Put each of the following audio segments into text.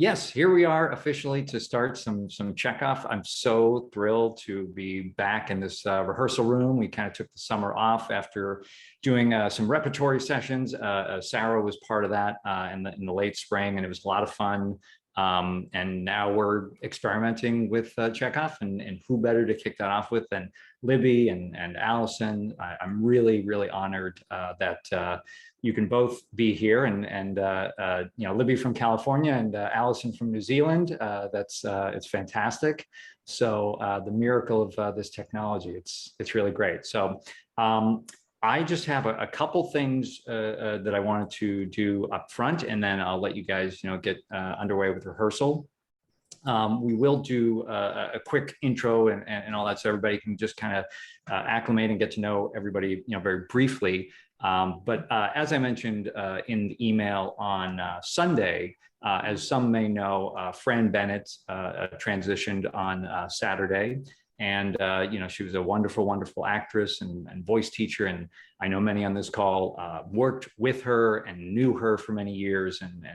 Yes, here we are officially to start some Chekhov. I'm so thrilled to be back in this rehearsal room. We kind of took the summer off after doing some repertory sessions. Sara was part of that in the late spring, and it was a lot of fun. And now we're experimenting with Chekhov, and who better to kick that off with than Libby and Allison. I'm really, really honored that you can both be here, and you know, Libby from California and Allison from New Zealand. It's fantastic. So the miracle of this technology, it's really great. So I just have a couple things that I wanted to do up front, and then I'll let you guys, get underway with rehearsal. We will do a quick intro and all that, so everybody can just kind of acclimate and get to know everybody, very briefly. But as I mentioned in the email on Sunday, as some may know, Fran Bennett transitioned on Saturday. And, she was a wonderful, wonderful actress and voice teacher. And I know many on this call worked with her and knew her for many years. And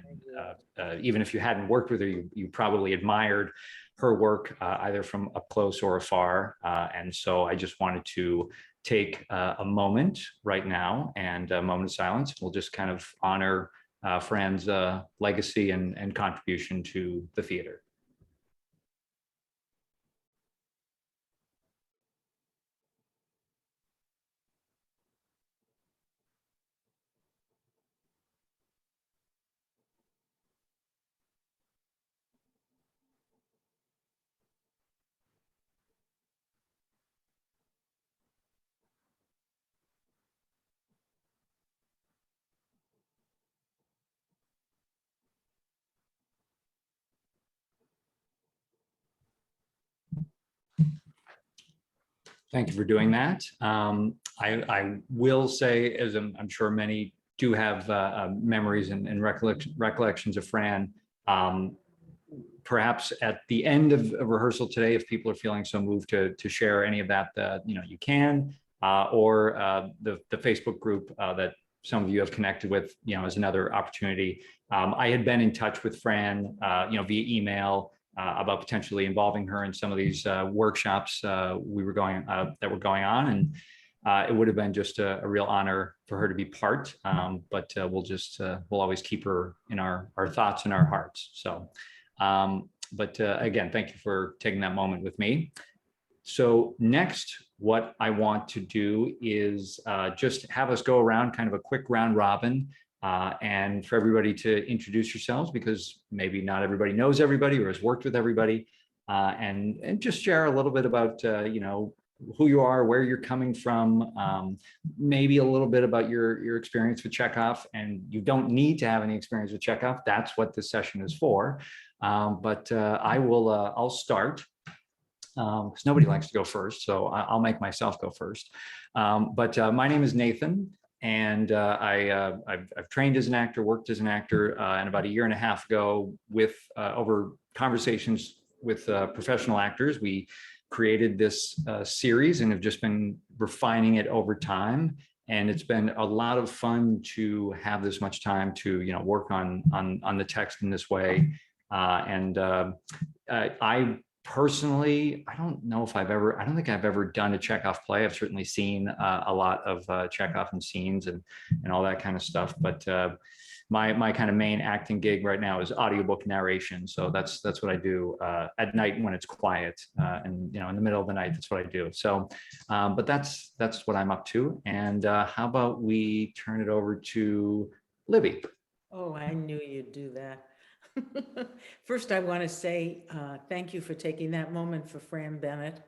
even if you hadn't worked with her, you probably admired her work either from up close or afar. And so I just wanted to take a moment right now and a moment of silence. We'll just kind of honor Fran's legacy and contribution to the theater. Thank you for doing that. I will say, as I'm sure many do have memories and recollections of Fran, perhaps at the end of a rehearsal today, if people are feeling so moved to share any of that, you can, or the Facebook group that some of you have connected with, is another opportunity. I had been in touch with Fran, via email, about potentially involving her in some of these workshops that were going on, and it would have been just a real honor for her to be part. But we'll always keep her in our thoughts and our hearts. So, but again, thank you for taking that moment with me. So next, what I want to do is just have us go around kind of a quick round robin. And for everybody to introduce yourselves, because maybe not everybody knows everybody or has worked with everybody, and just share a little bit about who you are, where you're coming from, maybe a little bit about your experience with Chekhov. And you don't need to have any experience with Chekhov. That's what this session is for. But I'll start. Because nobody likes to go first, so I'll make myself go first. But my name is Nathan. And I've trained as an actor, worked as an actor, and about a year and a half ago, with over conversations with professional actors, we created this series and have just been refining it over time. And it's been a lot of fun to have this much time to work on the text in this way. I personally, I don't think I've ever done a Chekhov play. I've certainly seen a lot of Chekhov and scenes and all that kind of stuff. But my kind of main acting gig right now is audiobook narration. So that's what I do at night when it's quiet, and in the middle of the night, that's what I do. So, but that's what I'm up to. And how about we turn it over to Libby? Oh, I knew you'd do that. First, I want to say thank you for taking that moment for Fran Bennett.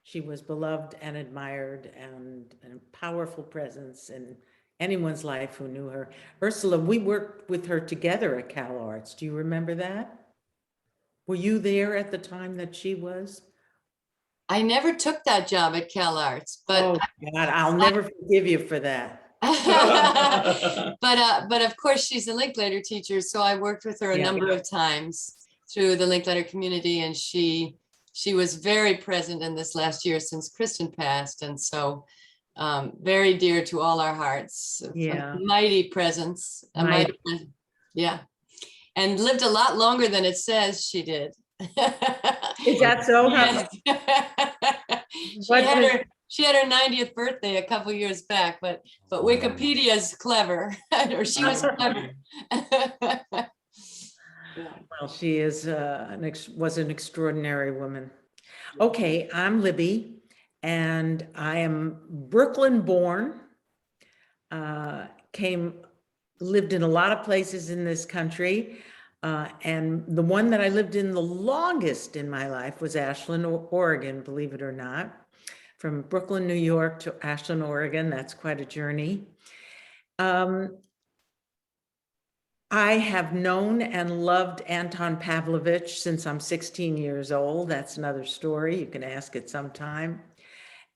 She was beloved and admired and a powerful presence in anyone's life who knew her. Ursula, we worked with her together at Cal Arts. Do you remember that? Were you there at the time that she was? I never took that job at Cal Arts, but oh God, I'll never forgive you for that. But of course she's a Linklater teacher, so I worked with her a number of times through the Linklater community, and she was very present in this last year since Kristen passed, and so very dear to all our hearts. Mighty presence, yeah. and lived a lot longer than it says she did. Is that so? Yes. What is- She had her 90th birthday a couple years back, but Wikipedia's clever, or she was clever. Well, she is was an extraordinary woman. Okay, I'm Libby, and I am Brooklyn born. Lived in a lot of places in this country. And the one that I lived in the longest in my life was Ashland, Oregon, believe it or not. From Brooklyn, New York to Ashland, Oregon, that's quite a journey. I have known and loved Anton Pavlovich since I'm 16 years old. That's another story. You can ask it sometime.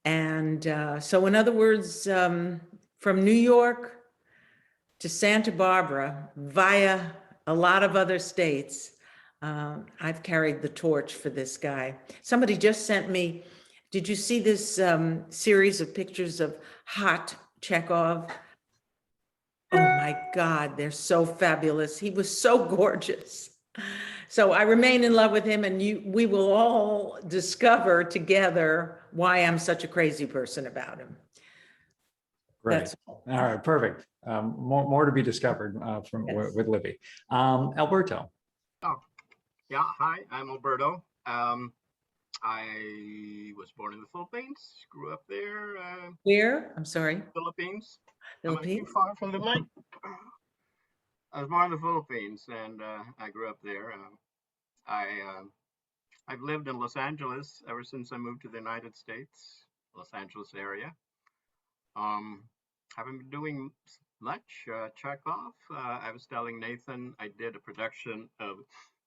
And so in other words, from New York to Santa Barbara via a lot of other states, I've carried the torch for this guy. Somebody just sent me, did you see this series of pictures of hot Chekhov? Oh my God, they're so fabulous. He was so gorgeous. So I remain in love with him, and we will all discover together why I'm such a crazy person about him. Great. That's All right, perfect. More to be discovered Yes. with Libby. Alberto. Oh, yeah. Hi, I'm Alberto. I was born in the Philippines, grew up there. Where? I'm sorry. Philippines. Am I too Philippines? far from the mic? I was born in the Philippines, and I grew up there. I've lived in Los Angeles ever since I moved to the United States, Los Angeles area. Haven't been doing much. Chekhov. I was telling Nathan I did a production of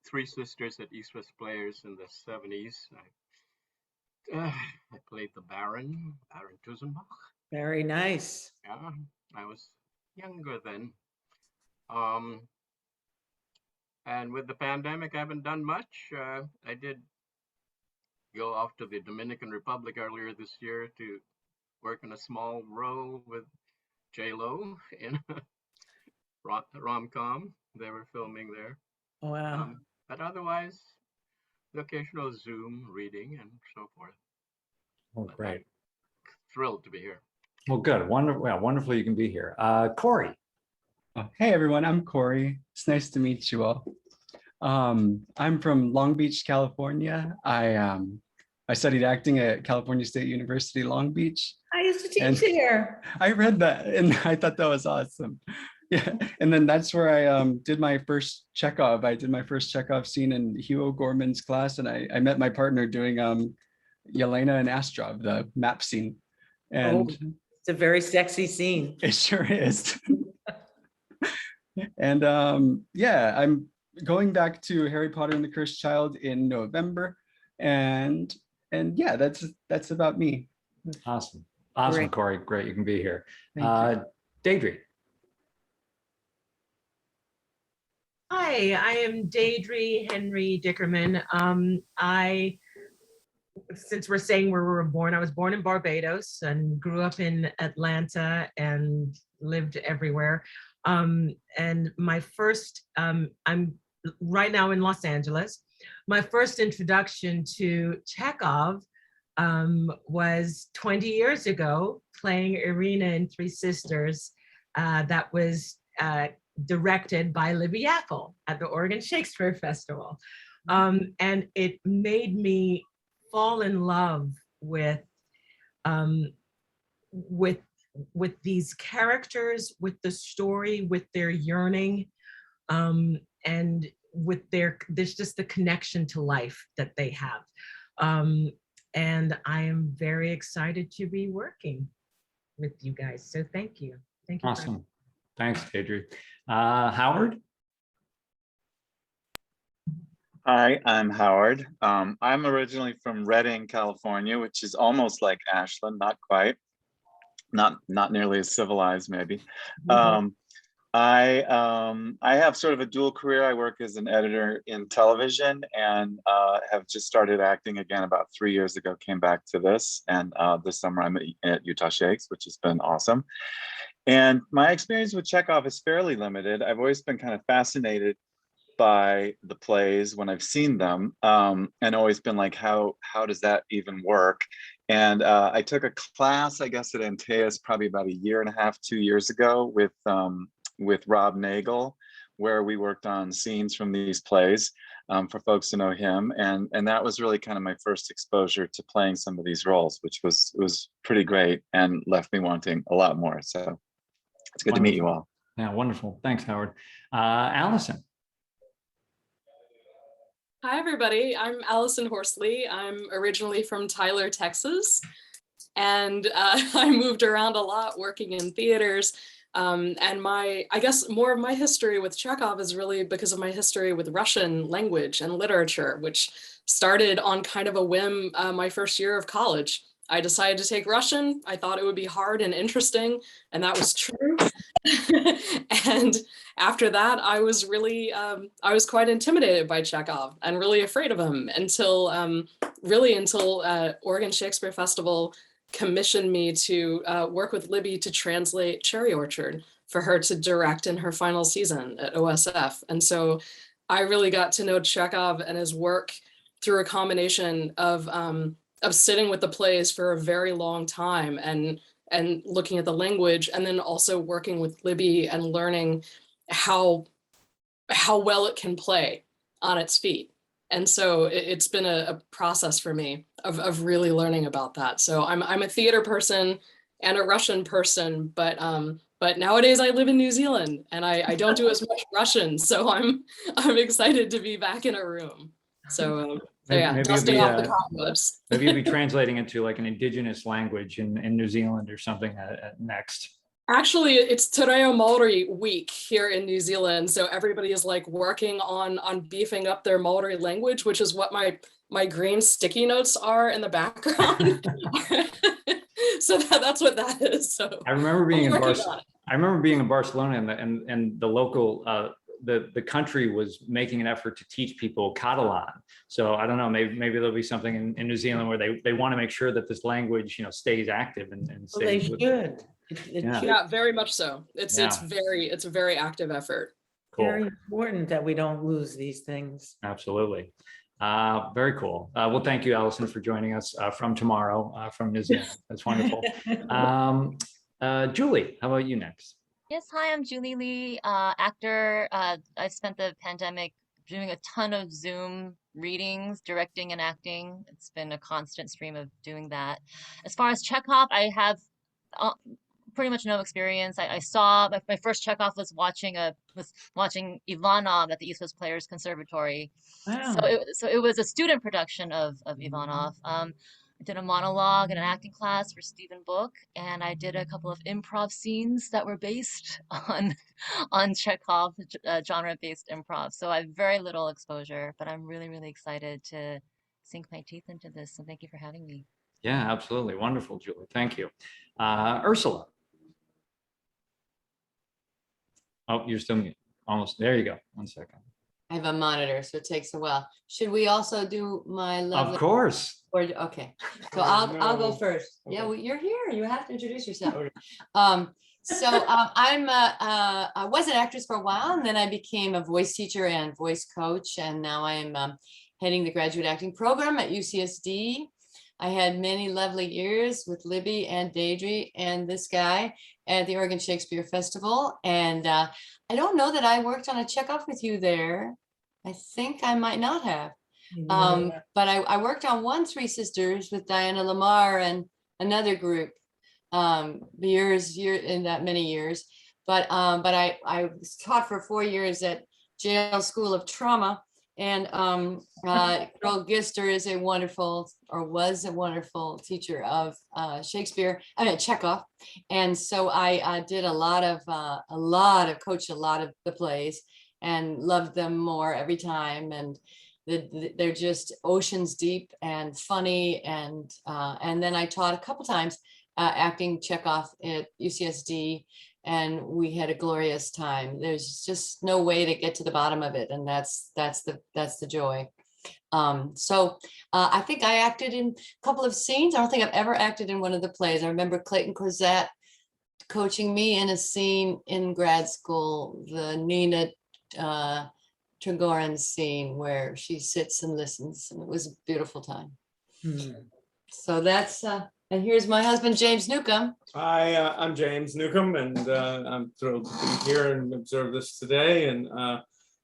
Three Sisters at East West Players in the 70s. I played the Baron Tusenbach. Very nice. Yeah, I was younger then. And with the pandemic, I haven't done much. I did go off to the Dominican Republic earlier this year to work in a small role with J-Lo in a rom-com they were filming there. Wow. But otherwise, the occasional Zoom reading and so forth. Oh, But great. I'm thrilled to be here. Well, good. Wonderful. Well, wonderful you can be here. Corey. Oh, hey everyone, I'm Corey. It's nice to meet you all. I'm from Long Beach, California. I studied acting at California State University, Long Beach. I used to And- teach there. I read that and I thought that was awesome. Yeah, and then that's where I did my first Chekhov. I did my first Chekhov scene in Hugo Gorman's class, and I met my partner doing YELENA and ASTROV, the map scene. And It's a very sexy scene. it sure is. And yeah, I'm going back to Harry Potter and the Cursed Child in November. And yeah, that's about me. Awesome. Awesome, Great. Corey. Great you can be here. Thank you. Deidrie. Hi, I am Deidrie Henry Dickerman. Since we're saying where we were born, I was born in Barbados and grew up in Atlanta and lived everywhere. And my first, I'm right now in Los Angeles. My first introduction to Chekhov was 20 years ago, playing Irina in Three Sisters. That was directed by Libby Appel at the Oregon Shakespeare Festival. And it made me fall in love with these characters, with the story, with their yearning, and with there's just the connection to life that they have. And I am very excited to be working with you guys. So thank you. Thank you. Awesome. Thanks, Deidrie. Howard. Hi, I'm Howard. I'm originally from Redding, California, which is almost like Ashland, not quite, not nearly as civilized, maybe. I have sort of a dual career. I work as an editor in television and have just started acting again about 3 years ago. Came back to this, and this summer I'm at Utah Shakes, which has been awesome. And my experience with Chekhov is fairly limited. I've always been kind of fascinated by the plays when I've seen them, and always been like, how does that even work? And I took a class, I guess, at Antaeus probably about 1.5, 2 years ago with Rob Nagel, where we worked on scenes from these plays, for folks to know him. And that was really kind of my first exposure to playing some of these roles, which was pretty great and left me wanting a lot more. So it's good to meet you all. Yeah, wonderful. Thanks, Howard. Allison. Hi, everybody. I'm Allison Horsley. I'm originally from Tyler, Texas, and I moved around a lot working in theaters. And I guess more of my history with Chekhov is really because of my history with Russian language and literature, which started on kind of a whim my first year of college. I decided to take Russian. I thought it would be hard and interesting, and that was true. And after that, I was really, I was quite intimidated by Chekhov and really afraid of him until Oregon Shakespeare Festival commissioned me to work with Libby to translate Cherry Orchard for her to direct in her final season at OSF. And so I really got to know Chekhov and his work through a combination of sitting with the plays for a very long time and looking at the language, and then also working with Libby and learning how well it can play on its feet. And so it's been a process for me of really learning about that. So I'm a theater person and a Russian person, but nowadays I live in New Zealand and I don't do as much Russian. So I'm excited to be back in a room. So yeah, dusting off the cobwebs. Maybe you'll be translating it to like an indigenous language in New Zealand or something next. Actually, it's Te Reo Maori week here in New Zealand. So everybody is like working on beefing up their Maori language, which is what my green sticky notes are in the background. So that's what that is. So I remember being in Barcelona and the local the country was making an effort to teach people Catalan. So I don't know, maybe there'll be something in New Zealand where they want to make sure that this language, stays active and stays. Well, they should. Yeah, very much so. It's a very active effort. Cool. Very important that we don't lose these things. Absolutely. Very cool. Well, thank you, Allison, for joining us from tomorrow from New Zealand. That's wonderful. Jully, how about you next? Yes, hi, I'm Jully Lee, actor. I spent the pandemic doing a ton of Zoom readings, directing and acting. It's been a constant stream of doing that. As far as Chekhov, I have pretty much no experience. I saw my first Chekhov was watching Ivanov at the East West Players Conservatory. Wow. So it was a student production of Ivanov. I did a monologue and an acting class for Stephen Book, and I did a couple of improv scenes that were based on Chekhov, genre-based improv. So I have very little exposure, but I'm really, really excited to sink my teeth into this. So thank you for having me. Yeah, absolutely. Wonderful, Jully. Thank you. Ursula. Oh, you're still mute. Almost. There you go. 1 second. I have a monitor, so it takes a while. Should we also do my lovely? Of course. Okay, so I'll go first. Okay. Yeah, well, you're here. You have to introduce yourself. I was an actress for a while, and then I became a voice teacher and voice coach, and now I'm heading the graduate acting program at UCSD. I had many lovely years with Libby and Deidrie and this guy at the Oregon Shakespeare Festival. And I don't know that I worked on a Chekhov with you there. I think I might not have. But I worked on one Three Sisters with Diana Lamar and another group in that many years. But I taught for 4 years at Yale School of Trauma. And Earl Gister is was a wonderful teacher of Chekhov. And so I did coached a lot of the plays and loved them more every time. And they're just oceans deep and funny. And then I taught a couple times acting Chekhov at UCSD. And we had a glorious time. There's just no way to get to the bottom of it. And that's the joy. So I think I acted in a couple of scenes. I don't think I've ever acted in one of the plays. I remember Clayton Corzette coaching me in a scene in grad school, the Nina Trigorin scene where she sits and listens, and it was a beautiful time. So that's, and here's my husband, James Newcomb. Hi, I'm James Newcomb, and I'm thrilled to be here and observe this today. And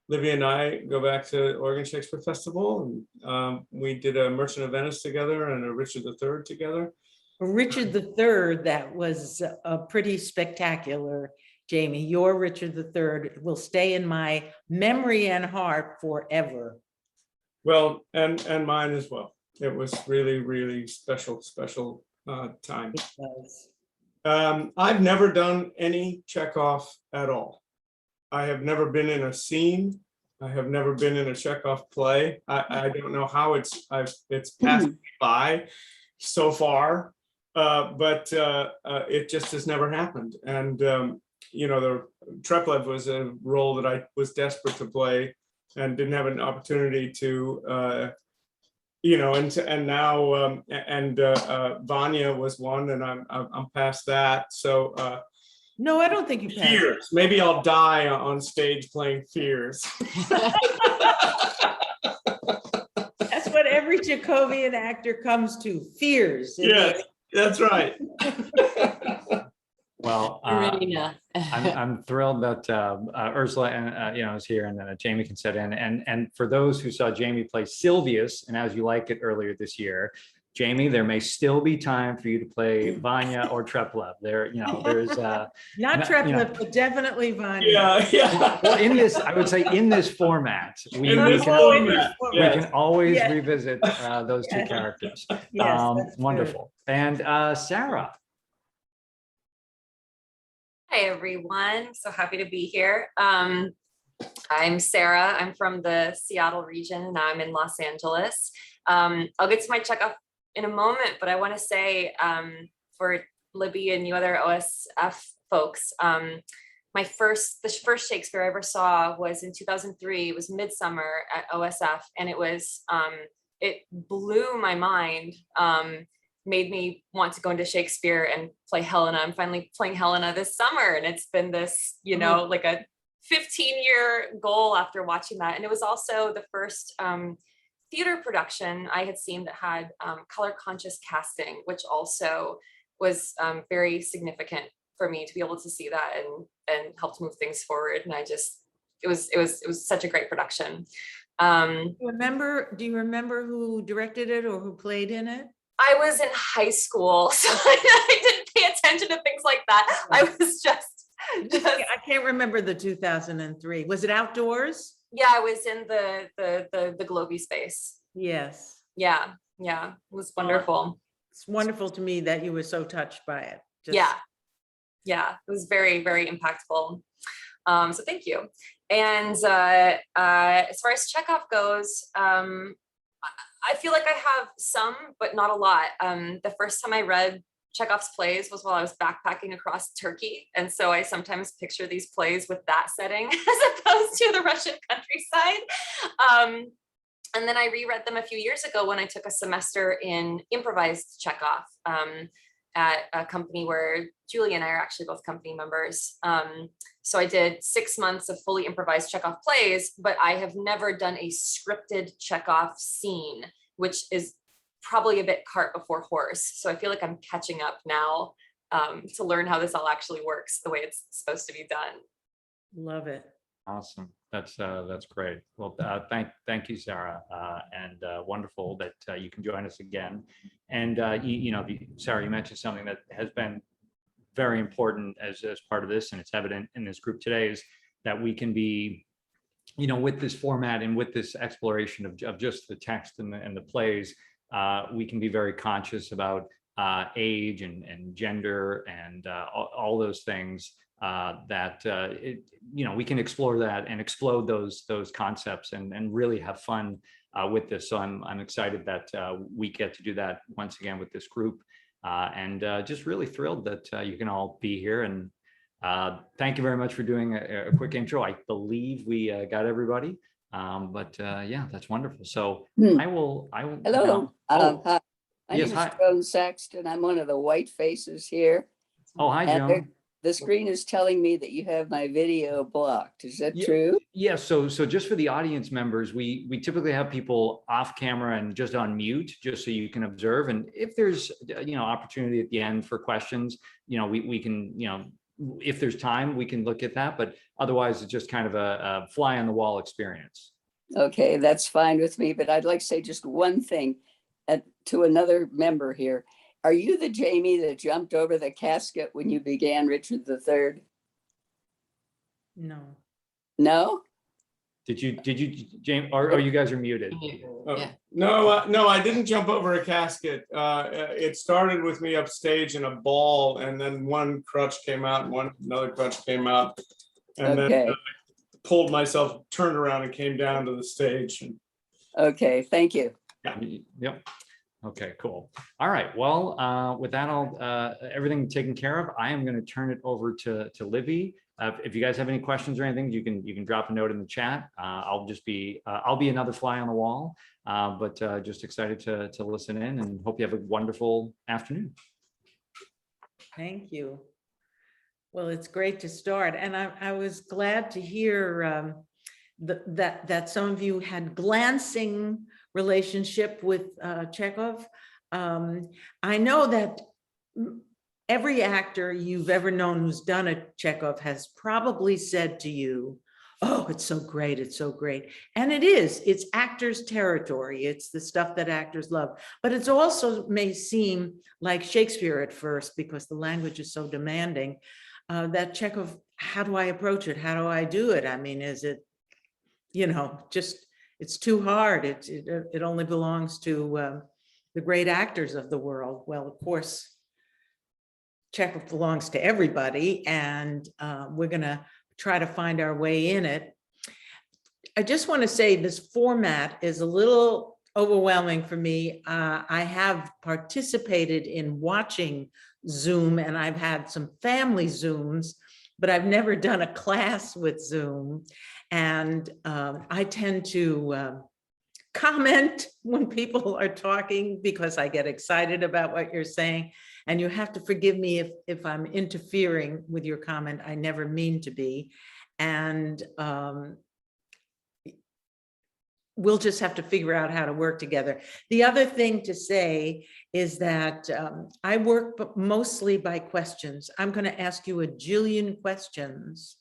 Libby and I go back to Oregon Shakespeare Festival, and we did a Merchant of Venice together and a Richard III together. Richard III, that was pretty spectacular, Jamie. Your Richard III will stay in my memory and heart forever. Well, and mine as well. It was really, really special time. It was. I've never done any Chekhov at all. I have never been in a scene. I have never been in a Chekhov play. I don't know how it's passed me by so far, but it just has never happened. And you know, the Treplev was a role that I was desperate to play and didn't have an opportunity to. You know, and now Vanya was one, and I'm past that. So No, I don't think you passed. Fears. Maybe I'll die on stage playing Fears. That's what every Chekhovian actor comes to, fears. Yes, that's right. Well, MARINA. I'm thrilled that Ursula and you know, is here, and then Jamie can sit in. And for those who saw Jamie play Silvius and As You Like It earlier this year, Jamie, there may still be time for you to play Vanya or Treplev. There, you know, there's Not Treplev, you know, but definitely Vanya. Yeah. well, in this, I would say, in this format, we can always revisit those two characters. Yes, wonderful. And Sara. Hi, everyone. So happy to be here. I'm Sara. I'm from the Seattle region, and I'm in Los Angeles. I'll get to my Chekhov in a moment, but I want to say for Libby and you other OSF folks, the first Shakespeare I ever saw was in 2003. It was Midsummer at OSF, and it blew my mind. Made me want to go into Shakespeare and play Helena. I'm finally playing Helena this summer, and it's been this, you know, like a 15-year goal after watching that. And it was also the first theater production I had seen that had color conscious casting, which also was very significant for me to be able to see that and helped move things forward. And it was such a great production. Do you remember who directed it or who played in it? I was in high school, so I didn't pay attention to things like that. I was just I can't remember the 2003. Was it outdoors? Yeah, I was in the Globey space. Yes. Yeah, it was wonderful. It's wonderful to me that you were so touched by it. Yeah, it was very, very impactful. So thank you. And as far as Chekhov goes, I feel like I have some, but not a lot. The first time I read Chekhov's plays was while I was backpacking across Turkey. And so I sometimes picture these plays with that setting as opposed to the Russian countryside. And then I reread them a few years ago when I took a semester in improvised Chekhov at a company where Jully and I are actually both company members. So I did 6 months of fully improvised Chekhov plays, but I have never done a scripted Chekhov scene, which is probably a bit cart before horse. So I feel like I'm catching up now to learn how this all actually works the way it's supposed to be done. Love it. Awesome. That's great. Well, thank you, Sara, and wonderful that you can join us again. And you know, Sara, you mentioned something that has been very important as part of this, and it's evident in this group today, is that we can be, you know, with this format and with this exploration of just the text and the plays, we can be very conscious about age and gender and all those things. You know, we can explore that and explode those concepts and really have fun with this. So I'm excited that we get to do that once again with this group, and just really thrilled that you can all be here. And thank you very much for doing a quick intro. I believe we got everybody, but yeah, that's wonderful. So I will. Hello. Hi. My Yes, name hi. is Joan Saxton. I'm one of the white faces here. Oh, hi, And Joan. the screen is telling me that you have my video blocked. Is that Yeah. true? Yeah, so just for the audience members, we typically have people off camera and just on mute, just so you can observe. And if there's, opportunity at the end for questions, we can, if there's time, we can look at that. But otherwise, it's just kind of a fly on the wall experience. Okay, that's fine with me, but I'd like to say just one thing to another member here. Are you the Jamie that jumped over the casket when you began Richard III? No. No? Did you, James, or you guys are muted? Yeah. No, I didn't jump over a casket. It started with me upstage in a ball, and then one crutch came out, and another crutch came out, and Okay. then pulled myself, turned around, and came down to the stage. Okay, thank you. Yep. Okay, cool. All right. Well, with that, everything taken care of, I am going to turn it over to Libby. If you guys have any questions or anything, you can drop a note in the chat. I'll be another fly on the wall, but just excited to listen in, and hope you have a wonderful afternoon. Thank you. Well, it's great to start, and I was glad to hear that some of you had glancing relationship with Chekhov. I know that every actor you've ever known who's done a Chekhov has probably said to you, "Oh, it's so great, it's so great." And it is, it's actors' territory. It's the stuff that actors love. But it's also may seem like Shakespeare at first, because the language is so demanding, that Chekhov, how do I approach it? How do I do it? I mean, is it, just, it's too hard. It only belongs to the great actors of the world. Well, of course, Chekhov belongs to everybody, and we're gonna try to find our way in it. I just want to say this format is a little overwhelming for me. I have participated in watching Zoom, and I've had some family Zooms, but I've never done a class with Zoom. And I tend to comment when people are talking because I get excited about what you're saying. And you have to forgive me if I'm interfering with your comment. I never mean to be. And we'll just have to figure out how to work together. The other thing to say is that I work mostly by questions. I'm going to ask you a jillion questions.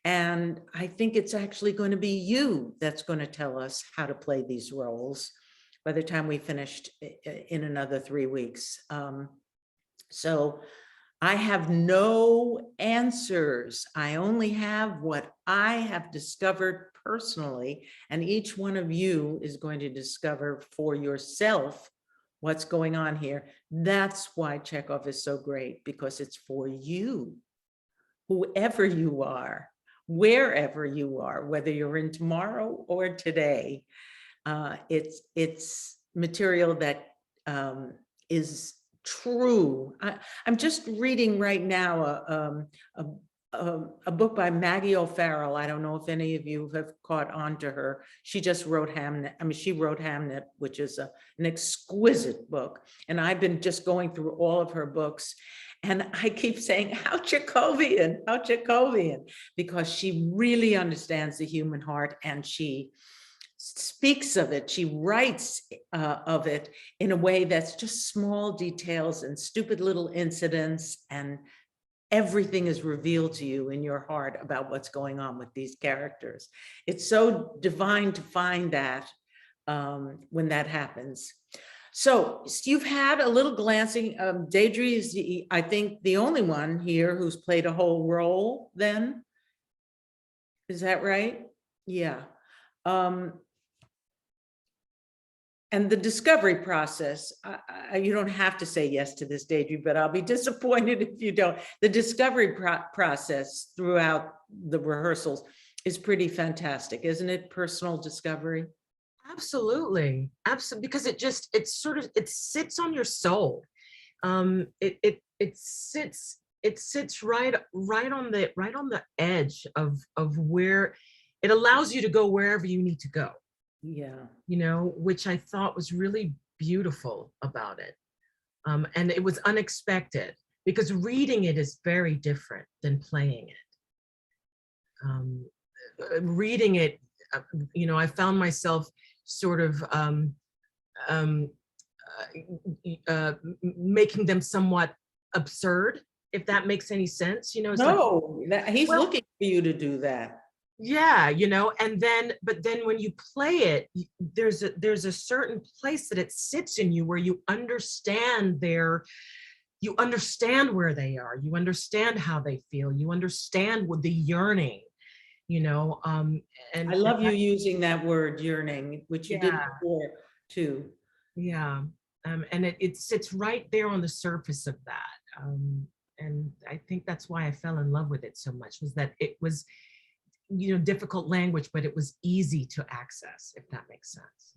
And I think it's actually going to be you that's going to tell us how to play these roles by the time we finished in another 3 weeks. So I have no answers. I only have what I have discovered personally, and each one of you is going to discover for yourself what's going on here. That's why Chekhov is so great, because it's for you, whoever you are, wherever you are, whether you're in tomorrow or today. It's material that is true. I'm just reading right now a book by Maggie O'Farrell. I don't know if any of you have caught on to her. She just wrote Hamnet. I mean, she wrote Hamnet, which is an exquisite book. And I've been just going through all of her books. And I keep saying, how Chekhovian, because she really understands the human heart, and she speaks of it. She writes of it in a way that's just small details and stupid little incidents, and everything is revealed to you in your heart about what's going on with these characters. It's so divine to find that when that happens. So you've had a little glancing. Deidrie is, I think, the only one here who's played a whole role then. Is that right? Yeah. And the discovery process, you don't have to say yes to this, Deidrie, but I'll be disappointed if you don't. The discovery process throughout the rehearsals is pretty fantastic, isn't it? Personal discovery. Absolutely, absolutely, because it sits on your soul. It sits right on the edge of where it allows you to go wherever you need to go. Yeah, which I thought was really beautiful about it. And it was unexpected. because reading it is very different than playing it. Reading it, you know, I found myself sort of making them somewhat absurd, if that makes any sense. You know, it's No, he's well, looking for you to do that. yeah, you know, and then, but then when you play it, there's a certain place that it sits in you where you understand you understand where they are, you understand how they feel, you understand what the yearning, you know, and I love you using that word yearning, which you did Yeah. before too. Yeah, and it sits right there on the surface of that. And I think that's why I fell in love with it so much, was that it was, you know, difficult language, but it was easy to access, if that makes sense.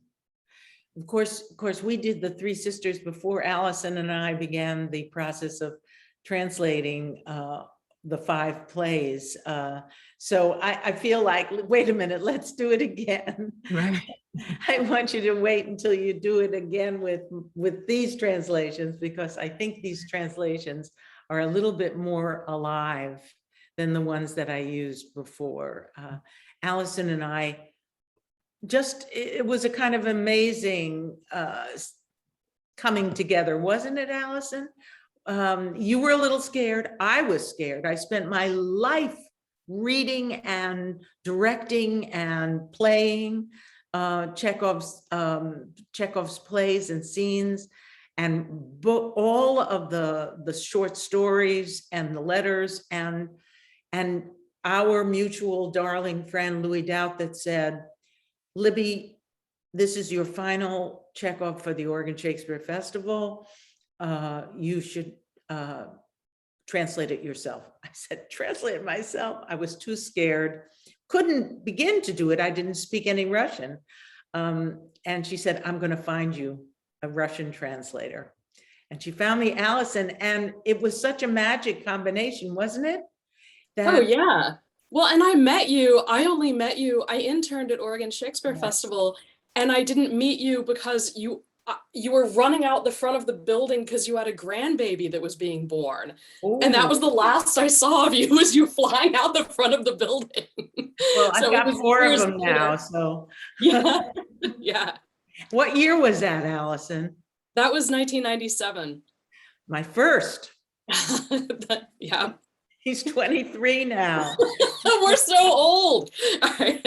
Of course, we did the Three Sisters before Allison and I began the process of translating the 5 plays. So I feel like, wait a minute, let's do it again. Right. I want you to wait until you do it again with these translations, because I think these translations are a little bit more alive than the ones that I used before. Allison and I it was a kind of amazing coming together, wasn't it, Allison? You were a little scared. I was scared. I spent my life reading and directing and playing Chekhov's plays and scenes, and all of the short stories and the letters, and our mutual darling friend Louis Doubt that said, Libby, this is your final Chekhov for the Oregon Shakespeare Festival. You should translate it yourself. I said, translate it myself. I was too scared, couldn't begin to do it. I didn't speak any Russian. And she said, I'm going to find you a Russian translator. And she found me Allison, and it was such a magic combination, wasn't it? Oh yeah. Well, and I only met you, I interned at Oregon Shakespeare Festival, and I didn't meet you because you were running out the front of the building because you had a grandbaby that was being born. Ooh. And that was the last I saw of you, was you flying out the front of the building. Well, I've got 4 of them now, so. Yeah, yeah. What year was that, Allison? That was 1997. My first. Yeah. He's 23 now. We're so old. All right.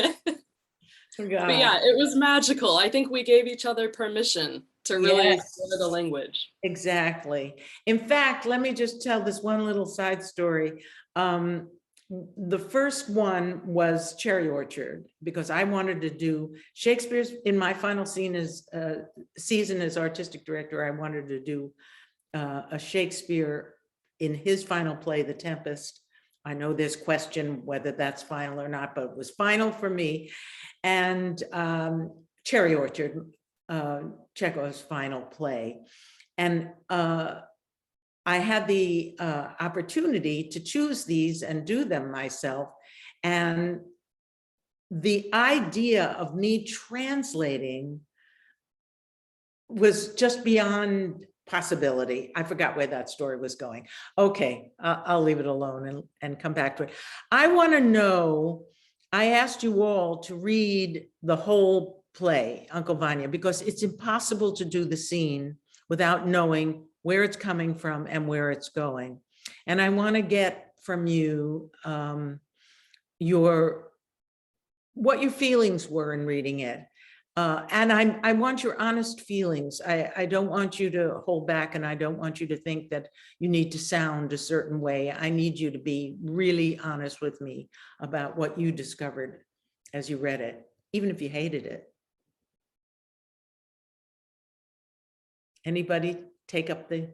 But yeah, it was magical. I think we gave each other permission to really explore the language. Exactly. In fact, let me just tell this one little side story. The first one was Cherry Orchard, because I wanted to do Shakespeare's in my final season as artistic director. I wanted to do a Shakespeare in his final play, The Tempest. I know there's question whether that's final or not, but it was final for me. And Cherry Orchard, Chekhov's final play. And I had the opportunity to choose these and do them myself. And the idea of me translating was just beyond possibility. I forgot where that story was going. Okay, I'll leave it alone and come back to it. I want to know, I asked you all to read the whole play, Uncle Vanya, because it's impossible to do the scene without knowing where it's coming from and where it's going. And I want to get from you what your feelings were in reading it. And I want your honest feelings. I don't want you to hold back, and I don't want you to think that you need to sound a certain way. I need you to be really honest with me about what you discovered as you read it, even if you hated it. Anybody take up the...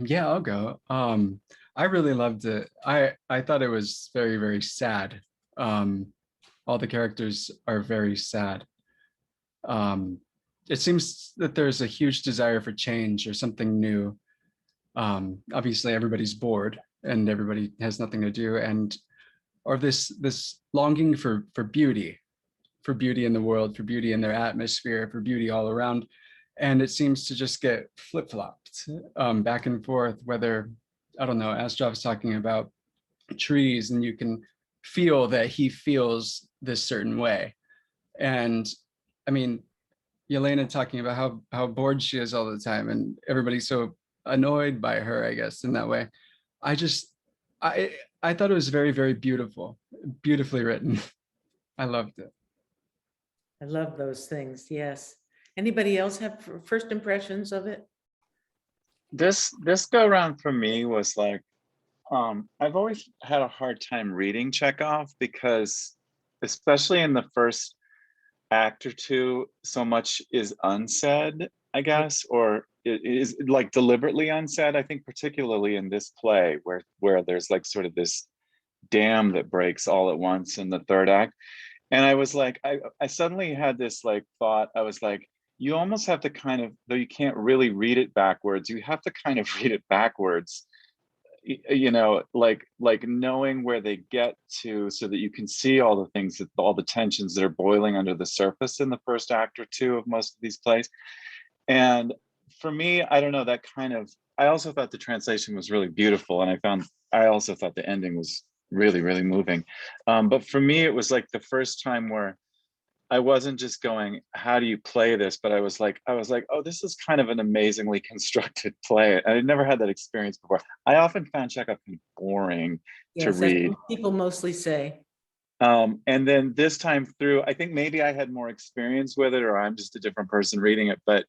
Yeah, I'll go. I really loved it. I thought it was very, very sad. All the characters are very sad. It seems that there's a huge desire for change or something new. Obviously, everybody's bored and everybody has nothing to do, or this longing for beauty in the world, for beauty in their atmosphere, for beauty all around. and it seems to just get flip-flopped back and forth, whether, I don't know, Astrov's talking about trees and you can feel that he feels this certain way. And I mean, YELENA talking about how bored she is all the time and everybody's so annoyed by her, I guess, in that way. I thought it was very, very beautiful, beautifully written. I loved it. I love those things, yes. Anybody else have first impressions of it? This go around for me was like, I've always had a hard time reading Chekhov because, especially in the first act or two, so much is unsaid, I guess, or it is like deliberately unsaid. I think particularly in this play where there's like sort of this dam that breaks all at once in the third act. And I was like, I suddenly had this like thought, I was like, you almost have to kind of, though you can't really read it backwards, you have to kind of read it backwards, you know, like knowing where they get to so that you can see all the things, that all the tensions that are boiling under the surface in the first act or two of most of these plays. And for me, I don't know, that kind of, I also thought the translation was really beautiful. And I also thought the ending was really, really moving. But for me, it was like the first time where I wasn't just going, how do you play this? But I was like, oh, this is kind of an amazingly constructed play. I had never had that experience before. I often found Chekhov kind of boring to read. That's what people mostly say. And then this time through, I think maybe I had more experience with it, or I'm just a different person reading it. But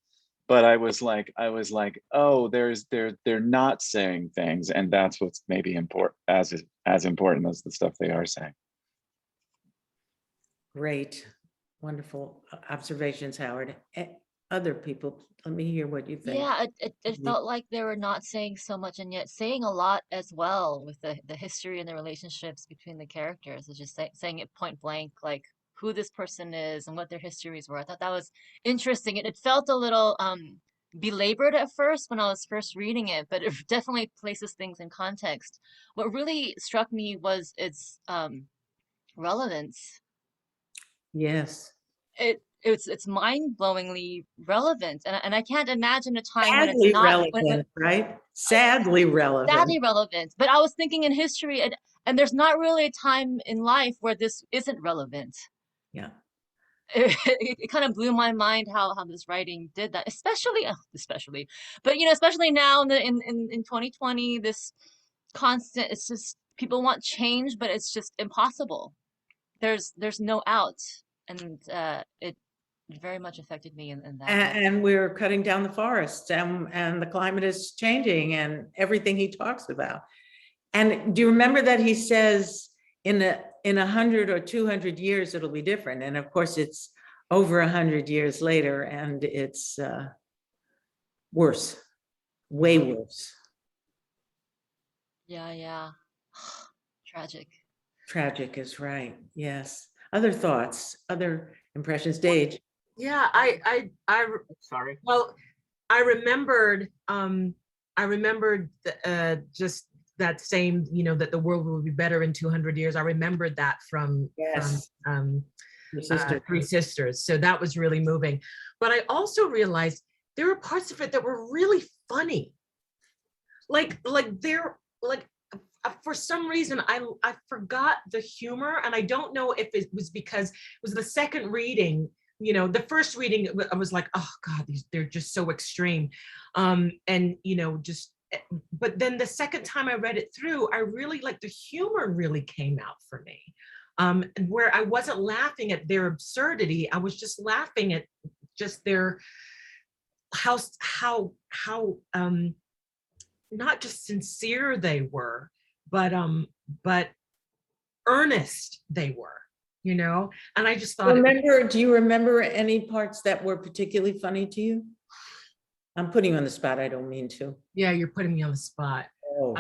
I was like, oh, they're not saying things, and that's what's maybe important, as important as the stuff they are saying. Great, wonderful observations, Howard. Other people, let me hear what you think. Yeah, it felt like they were not saying so much and yet saying a lot as well, with the history and the relationships between the characters. It's just saying it point blank, like who this person is and what their histories were. I thought that was interesting. It felt a little belabored at first when I was first reading it, but it definitely places things in context. What really struck me was its relevance. Yes. It's mind-blowingly relevant, and I can't imagine a time when Sadly it's not relevant, right? Sadly relevant. sadly relevant. But I was thinking in history, and there's not really a time in life where this isn't relevant. Yeah. It kind of blew my mind how this writing did that, especially, but you know, especially now in 2020, this constant, it's just people want change, but it's just impossible. There's no out, and it very much affected me in that way. And we're cutting down the forests, and the climate is changing, and everything he talks about. And do you remember that he says in 100 or 200 years it'll be different? And of course it's over 100 years later, and it's worse, way worse. Yeah. Tragic. Tragic is right. Yes. Other thoughts, other impressions, Deidre? Yeah, Sorry. well, I remembered just that same, you know, that the world will be better in 200 years. I remembered that from Three Sisters. So that was really moving. But I also realized there were parts of it that were really funny. For some reason, I forgot the humor, and I don't know if it was because it was the second reading. You know, the first reading, I was like, oh God, they're just so extreme. And, you know, but then the second time I read it through, I really like the humor really came out for me. Where I wasn't laughing at their absurdity, I was just laughing at just their, how not just sincere they were, but earnest they were. You know, and I just thought. Do you remember any parts that were particularly funny to you? I'm putting you on the spot. I don't mean to. Yeah, you're putting me on the spot. Oh,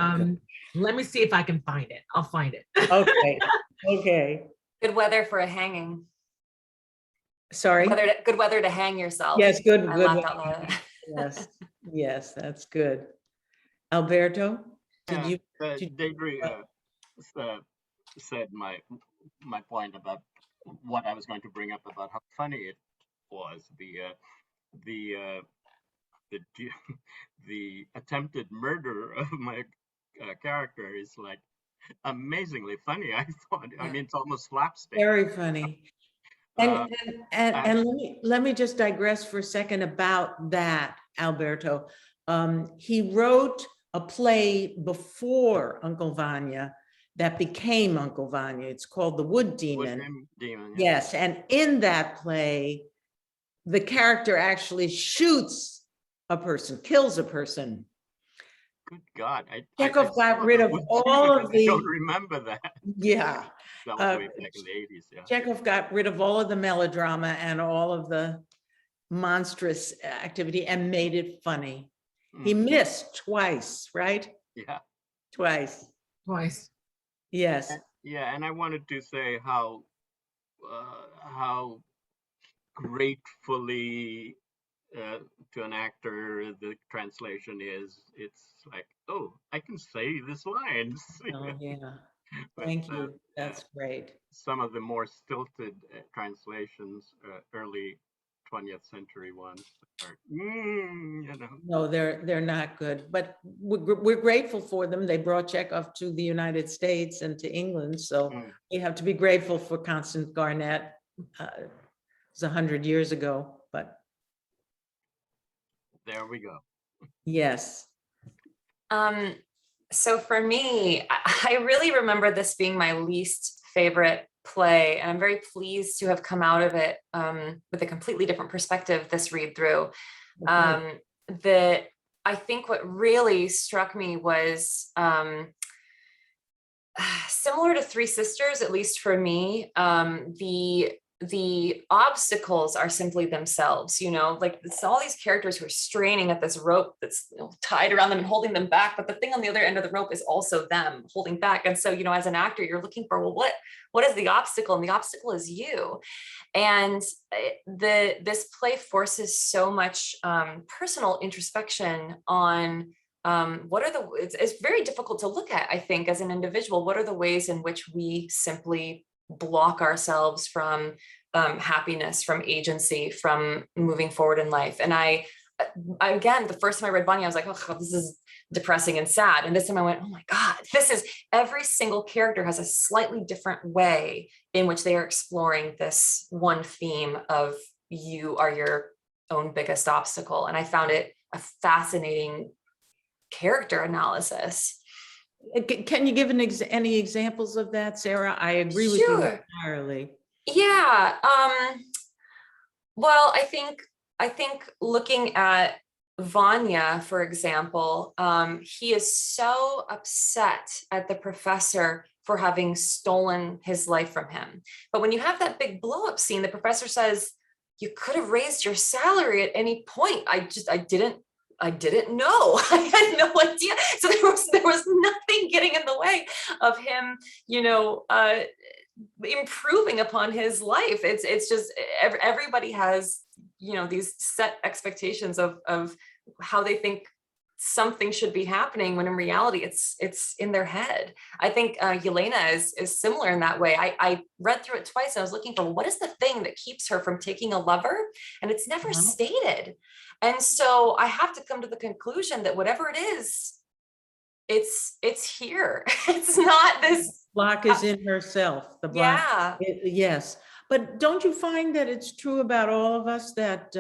let me see if I can find it. I'll find it. Okay. Okay. Good weather for a hanging. Sorry. Good weather to hang yourself. Yes, good. I Good. laughed out loud. Yes, that's good. Alberto, Deidre said my point about what I was going to bring up about how funny it was. the attempted murder of my character is like amazingly funny. I thought. I mean, it's almost slapstick. Very funny. And let me just digress for a second about that, Alberto. He wrote a play before Uncle Vanya that became Uncle Vanya. It's called The Wood Demon. Demon, yeah. Yes, and in that play, the character actually shoots a person, kills a person. Good God. Chekhov got rid of Wood all Demon, of the. I don't remember that. Yeah. That was way back in the 80s, yeah. Chekhov got rid of all of the melodrama and all of the monstrous activity and made it funny. He missed twice, right? Yeah. Twice. Yes. Yeah, and I wanted to say how gratefully to an actor the translation is. It's like, oh, I can say this lines. Oh, yeah. Thank you. That's great. Some of the more stilted translations, early 20th century ones, are, you know. No, they're not good, but we're grateful for them. They brought Chekhov to the United States and to England, so we have to be grateful for Constance Garnett. It was 100 years ago, but there we go. yes. So for me, I really remember this being my least favorite play, and I'm very pleased to have come out of it with a completely different perspective this read through. I think what really struck me was similar to Three Sisters, at least for me, the obstacles are simply themselves, you know, like it's all these characters who are straining at this rope that's, you know, tied around them and holding them back, but the thing on the other end of the rope is also them holding back. And so, you know, as an actor, you're looking for, well, what is the obstacle? And the obstacle is you. And this play forces so much personal introspection on it's very difficult to look at, I think, as an individual. What are the ways in which we simply block ourselves from happiness, from agency, from moving forward in life? And I again, the first time I read Vanya, I was like, oh, this is depressing and sad. And this time I went, oh my God, this is, every single character has a slightly different way in which they are exploring this one theme of you are your own biggest obstacle. And I found it a fascinating character analysis. Can you give any examples of that, Sara? I agree with you entirely. Yeah. Well, I think looking at Vanya, for example, he is so upset at the professor for having stolen his life from him. But when you have that big blow up scene, the professor says, you could have raised your salary at any point. I didn't know. I had no idea. So there was nothing getting in the way of him, you know, improving upon his life. It's just everybody has, you know, these set expectations of how they think something should be happening, when in reality it's in their head. I think YELENA is similar in that way. I read through it twice. And I was looking for, what is the thing that keeps her from taking a lover? And it's never stated. And so I have to come to the conclusion that whatever it is, it's here. It's not this block is in herself. The block. Yeah. Yes. But don't you find that it's true about all of us that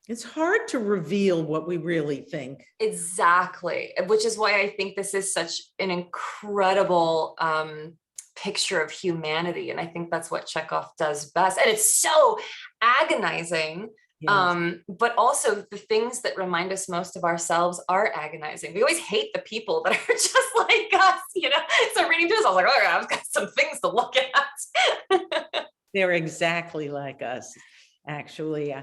it's hard to reveal what we really think? Exactly. Which is why I think this is such an incredible picture of humanity. And I think that's what Chekhov does best. And it's so agonizing. Yes. But also the things that remind us most of ourselves are agonizing. We always hate the people that are just like us, you know. So reading through this, I was like, oh, I've got some things to look at. They're exactly like us, actually.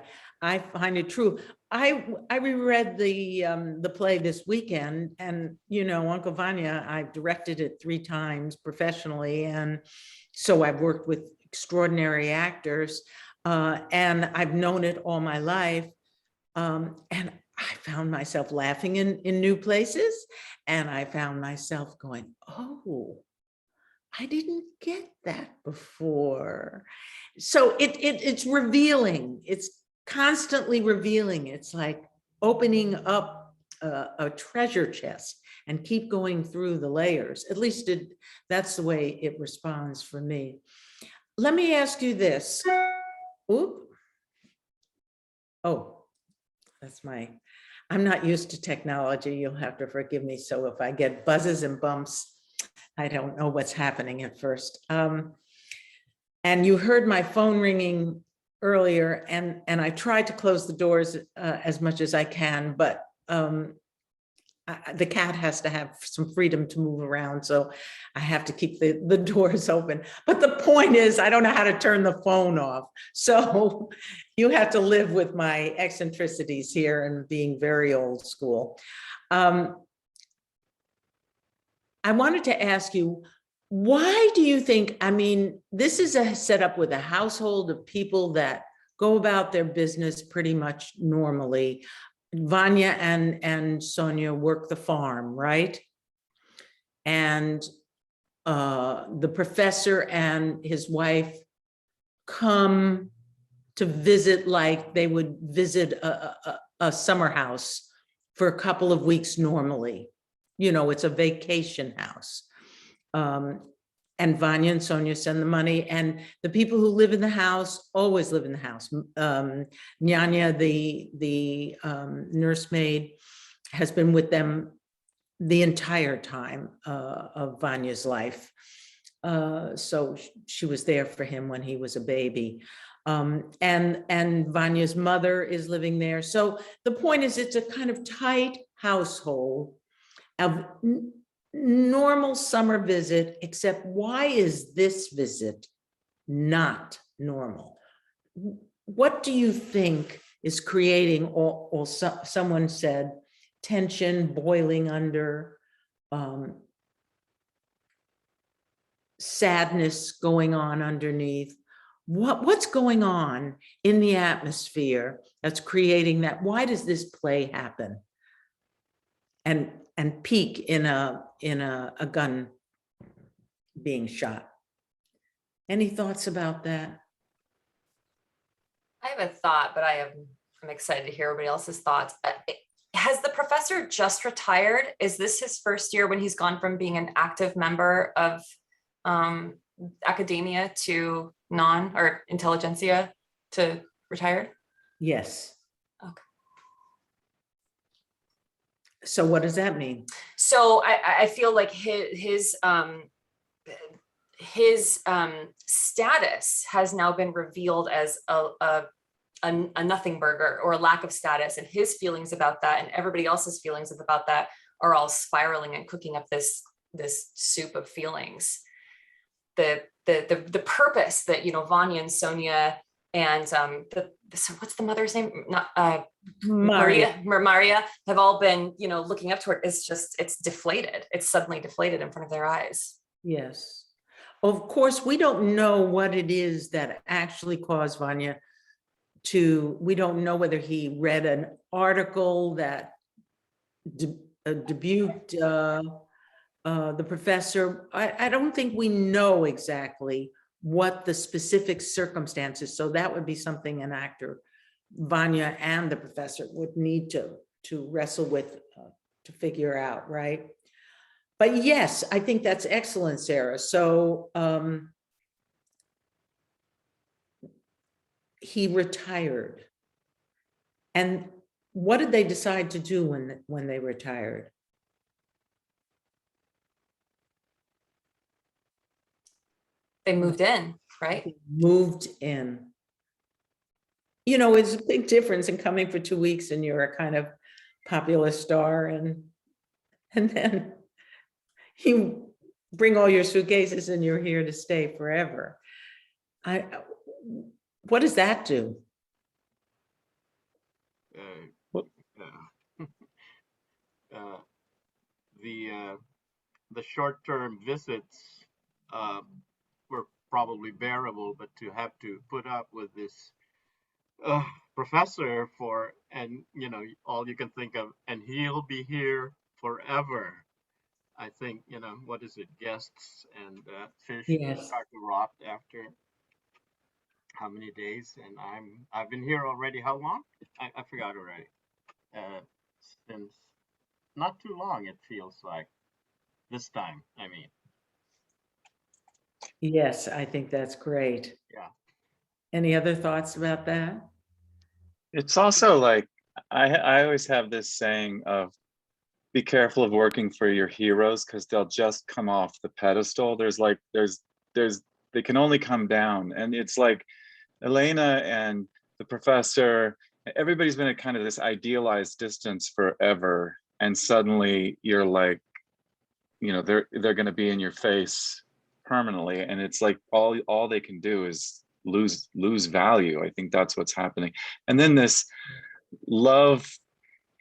I find it true. I reread the play this weekend, and you know, Uncle Vanya, I've directed it 3 times professionally, and so I've worked with extraordinary actors. And I've known it all my life. And I found myself laughing in new places. And I found myself going, oh, I didn't get that before. So it's revealing. It's constantly revealing. It's like, opening up a treasure chest and keep going through the layers. At least that's the way it responds for me. Let me ask you this. Oop. Oh, I'm not used to technology. You'll have to forgive me. So if I get buzzes and bumps, I don't know what's happening at first. And you heard my phone ringing earlier, and I tried to close the doors as much as I can, but the cat has to have some freedom to move around, so I have to keep the doors open. But the point is, I don't know how to turn the phone off. So you have to live with my eccentricities here and being very old school. I wanted to ask you, why do you think, I mean, this is a setup with a household of people that go about their business pretty much normally. Vanya and Sonia work the farm, right? And the professor and his wife come to visit like they would visit a summer house for a couple of weeks normally. You know, it's a vacation house. And Vanya and Sonia send the money, and the people who live in the house always live in the house. Nyanya, the nursemaid, has been with them the entire time of Vanya's life. So she was there for him when he was a baby. And Vanya's mother is living there. So the point is, it's a kind of tight household of normal summer visit, except why is this visit not normal? What do you think is creating, or someone said, tension boiling under, sadness going on underneath? What's going on in the atmosphere that's creating that? Why does this play happen and peak in a gun being shot? Any thoughts about that? I have a thought, but I'm excited to hear everybody else's thoughts. Has the professor just retired? Is this his first year when he's gone from being an active member of academia to or intelligentsia to retired? Yes. Okay. So what does that mean? So I feel like his status has now been revealed as a nothing burger, or a lack of status, and his feelings about that and everybody else's feelings about that are all spiraling and cooking up this soup of feelings. The purpose that, you know, Vanya and Sonia and so what's the mother's name? Maria have all been, you know, looking up toward, it's deflated. It's suddenly deflated in front of their eyes. Yes. Of course, we don't know what it is that actually caused Vanya we don't know whether he read an article that debuted the professor. I don't think we know exactly what the specific circumstances, so that would be something an actor, Vanya and the professor, would need to wrestle with to figure out, right? But yes, I think that's excellent, Sara. So he retired. And what did they decide to do when they retired? They moved in, right? They moved in. You know, it's a big difference in coming for 2 weeks and you're a kind of popular star, and then you bring all your suitcases and you're here to stay forever. What does that do? The short-term visits were probably bearable, but to have to put up with this professor and you know, all you can think of, and he'll be here forever. I think, you know, what is it, guests and fish start to rot after how many days? And I've been here already, how long? I forgot already. since not too long, it feels like, this time, I mean. Yes, I think that's great. Yeah. Any other thoughts about that? It's also like, I always have this saying of, be careful of working for your heroes because they'll just come off the pedestal. They can only come down. And it's like YELENA and the professor, everybody's been at kind of this idealized distance forever. And suddenly you're like, you know, they're going to be in your face permanently. And it's like all they can do is lose value. I think that's what's happening. And then this love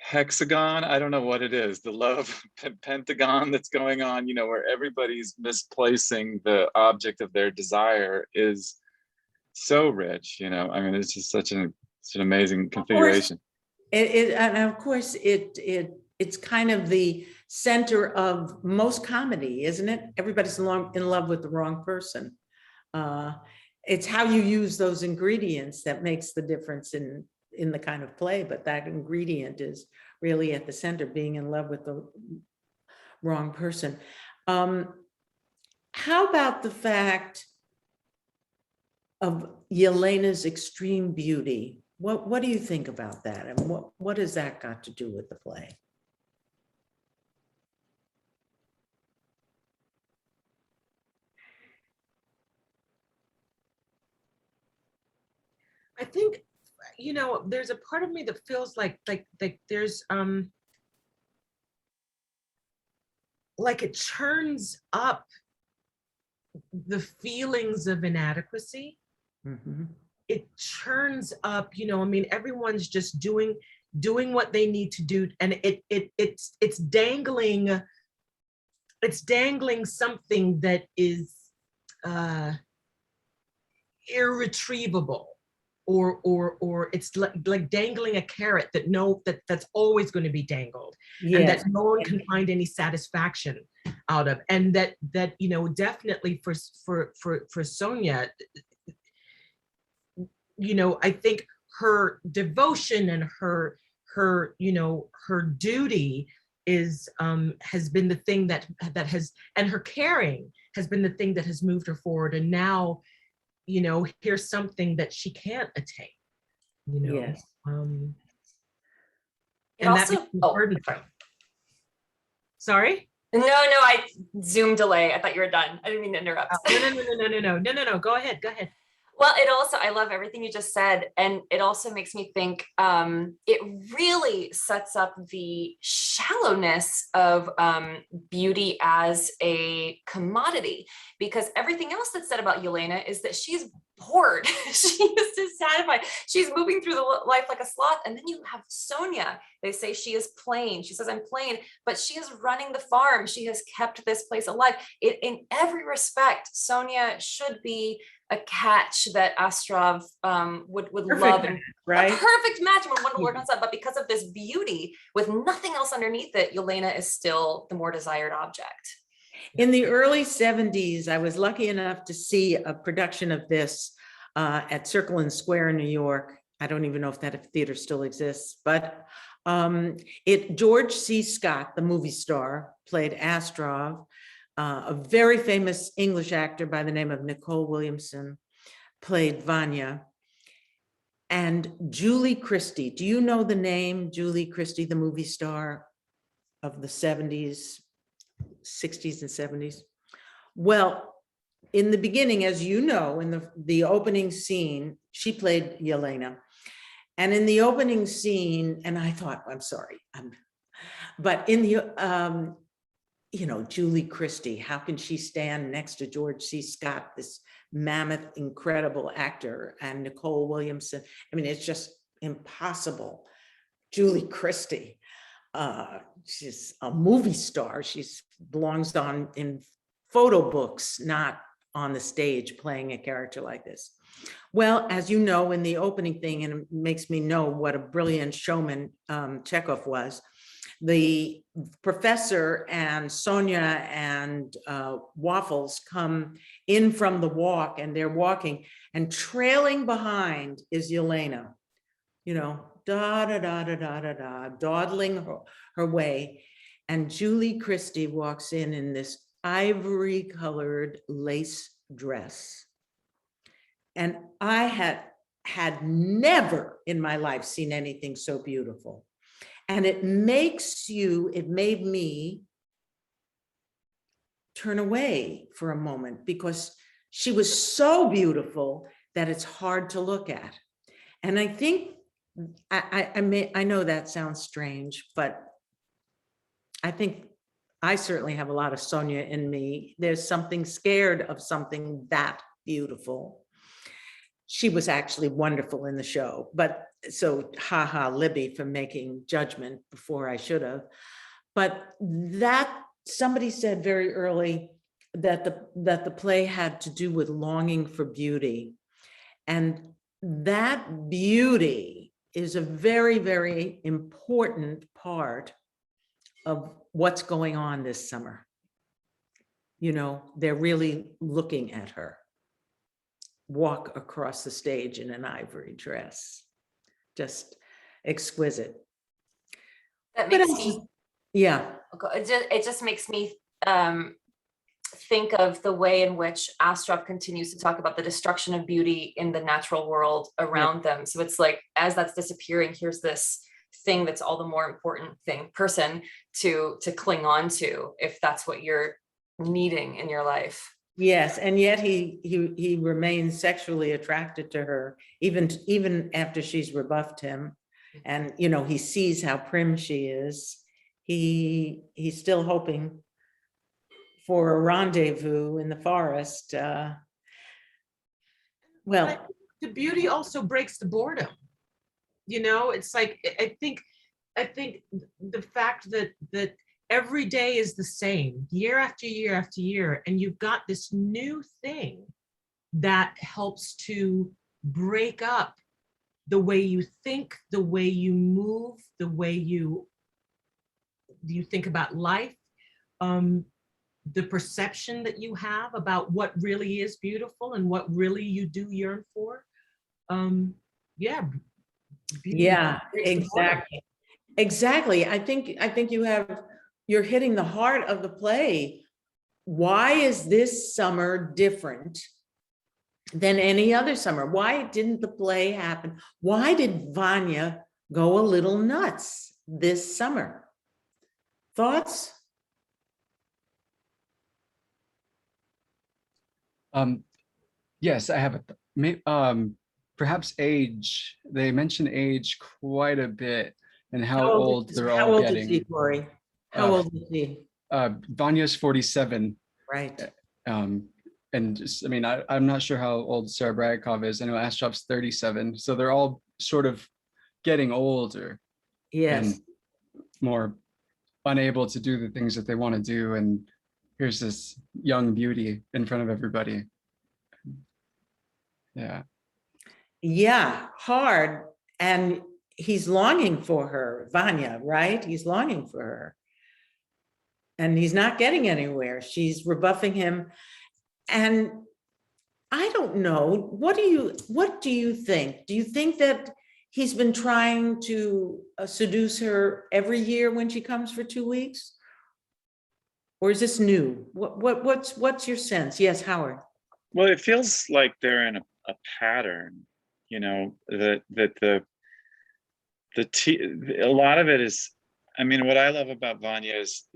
hexagon, I don't know what it is, the love pentagon that's going on, you know, where everybody's misplacing the object of their desire is so rich, you know. I mean, it's just such an amazing configuration. And of course, it's kind of the center of most comedy, isn't it? Everybody's in love with the wrong person. It's how you use those ingredients that makes the difference in the kind of play, but that ingredient is really at the center, being in love with the wrong person. How about the fact of YELENA's extreme beauty? What do you think about that? And what has that got to do with the play? I think, you know, there's a part of me that feels like there's like it churns up the feelings of inadequacy. Mm-hmm. It churns up, you know, I mean, everyone's just doing what they need to do, and it's dangling something that is irretrievable. Or it's like dangling a carrot that's always going to be dangled, yes, and that no one can find any satisfaction out of, and that you know, definitely for SONYA, you know, I think her devotion and her you know, her duty is has been the thing that has, and her caring has been the thing that has moved her forward, and now, you know, here's something that she can't attain, you know. Yes. And also, that makes me Sorry? No, I Zoom delay. I thought you were done. I didn't mean to interrupt. No, go ahead. Well, I love everything you just said. And it also makes me think it really sets up the shallowness of beauty as a commodity, because everything else that's said about YELENA is that she's bored. She is dissatisfied. She's moving through the life like a sloth. And then you have SONYA. They say she is plain. She says, I'm plain, but she is running the farm. She has kept this place alive. In every respect, SONYA should be a catch that ASTROV would love, and right? A perfect match and would want to work on that. But because of this beauty with nothing else underneath it, YELENA is still the more desired object. In the early 70s, I was lucky enough to see a production of this at Circle and Square in New York. I don't even know if that theater still exists, but George C. Scott, the movie star, played ASTROV. A very famous English actor by the name of Nicole Williamson played VANYA. And Julie Christie, do you know the name Julie Christie, the movie star of the 70s, 60s and 70s? Well, in the beginning, as you know, in the opening scene, she played YELENA. And in the opening scene, and I thought, I'm sorry, but in the, you know, Julie Christie, how can she stand next to George C. Scott, this mammoth, incredible actor, and Nicole Williamson? I mean, it's just impossible. Julie Christie, she's a movie star. She belongs in photo books, not on the stage playing a character like this. Well, as you know, in the opening thing, and it makes me know what a brilliant showman Chekhov was, the professor and SONYA and Waffles come in from the walk, and they're walking, and trailing behind is YELENA you know, da da da da da da da, dawdling her way. And Julie Christie walks in this ivory colored lace dress. And I had never in my life seen anything so beautiful. And it made me turn away for a moment because she was so beautiful that it's hard to look at. And I think, I know that sounds strange, but I think I certainly have a lot of SONYA in me. There's something scared of something that beautiful. She was actually wonderful in the show, but so haha, Libby for making judgment before I should have. But that somebody said very early that the play had to do with longing for beauty. And that beauty is a very, very important part of what's going on this summer. You know, they're really looking at her walk across the stage in an ivory dress. Just exquisite. That makes me, yeah. It just makes me think of the way in which ASTROV continues to talk about the destruction of beauty in the natural world around them. So it's like, as that's disappearing, here's this thing that's all the more important person to cling on to, if that's what you're needing in your life. Yes, and yet he remains sexually attracted to her, even after she's rebuffed him. And you know, he sees how prim she is. He's still hoping for a rendezvous in the forest. Well, the beauty also breaks the boredom. You know, it's like, I think the fact that every day is the same, year after year after year, and you've got this new thing that helps to break up the way you think, the way you move, the way you think about life, the perception that you have about what really is beautiful and what really you do yearn for. Yeah, exactly. Exactly. I think you're hitting the heart of the play. Why is this summer different than any other summer? Why didn't the play happen? Why did Vanya go a little nuts this summer? Thoughts? Yes, I have perhaps age. They mention age quite a bit and how old they're all getting. How old is he, Corey? How old is he? Vanya's 47. Right. And just, I mean, I'm not sure how old Sara Bryakov is. I know ASTROV's 37. So they're all sort of getting older. Yes. And more unable to do the things that they want to do. And here's this young beauty in front of everybody. Yeah. Yeah, hard. And he's longing for her, Vanya, right? He's longing for her. And he's not getting anywhere. She's rebuffing him. And I don't know, what do you think? Do you think that he's been trying to seduce her every year when she comes for 2 weeks? Or is this new? What's your sense? Yes, Howard. Well, it feels like they're in a pattern, you know, that a lot of it is, I mean, what I love about Vanya is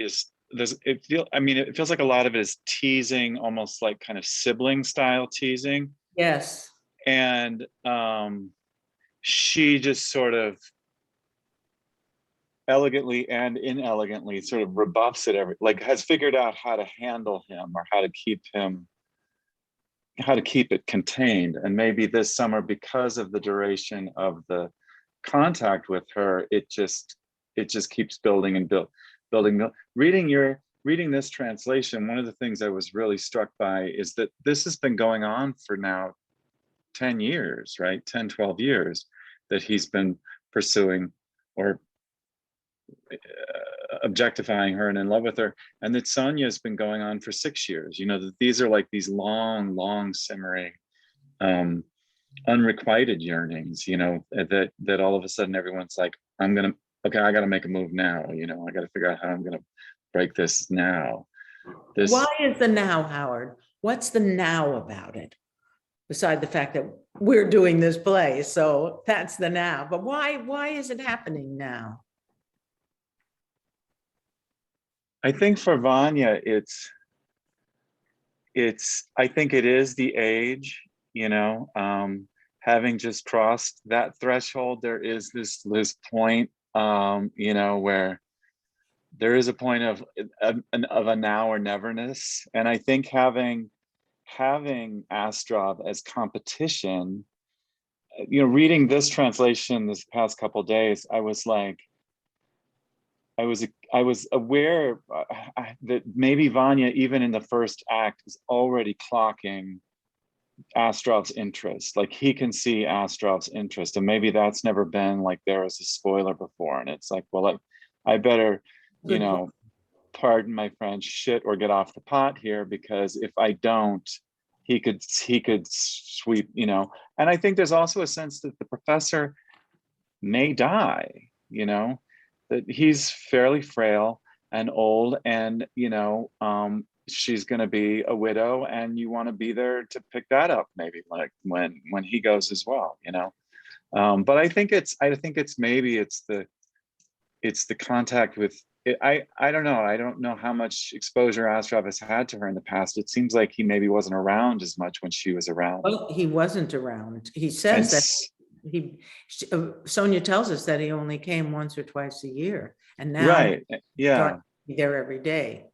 it feels like a lot of it is teasing, almost like kind of sibling style teasing. Yes. And she just sort of elegantly and inelegantly sort of rebuffs it, has figured out how to handle him or how to keep it contained. And maybe this summer, because of the duration of the contact with her, it just keeps building and building. Reading this translation, one of the things I was really struck by is that this has been going on for now 10 years, right? 10, 12 years that he's been pursuing or objectifying her and in love with her, and that SONYA has been going on for 6 years. You know, that these are like these long simmering unrequited yearnings, you know, that all of a sudden everyone's like, okay, I gotta make a move now, you know, I gotta figure out how I'm gonna break this now. Why is the now, Howard? What's the now about it? Beside the fact that we're doing this play, so that's the now, but why is it happening now? I think for Vanya, I think it is the age, you know, having just crossed that threshold, there is this point, you know, where there is a point of a now or neverness. And I think having ASTROV as competition, you know, reading this translation this past couple of days, I was like, I was aware that maybe Vanya, even in the first act, is already clocking ASTROV's interest. Like he can see ASTROV's interest, and maybe that's never been like there as a spoiler before. And it's like, well, I better, you know, pardon my French, shit or get off the pot here, because if I don't, he could sweep, you know. And I think there's also a sense that the professor may die, you know, that he's fairly frail and old, and you know, she's going to be a widow, and you want to be there to pick that up, maybe like when he goes as well, you know. But I think it's the contact with it. I don't know how much exposure Astrov has had to her in the past. It seems like he maybe wasn't around as much when she was around. Well, he wasn't around. He says that SONYA tells us that he only came once or twice a year, and now right, yeah, he's there every day.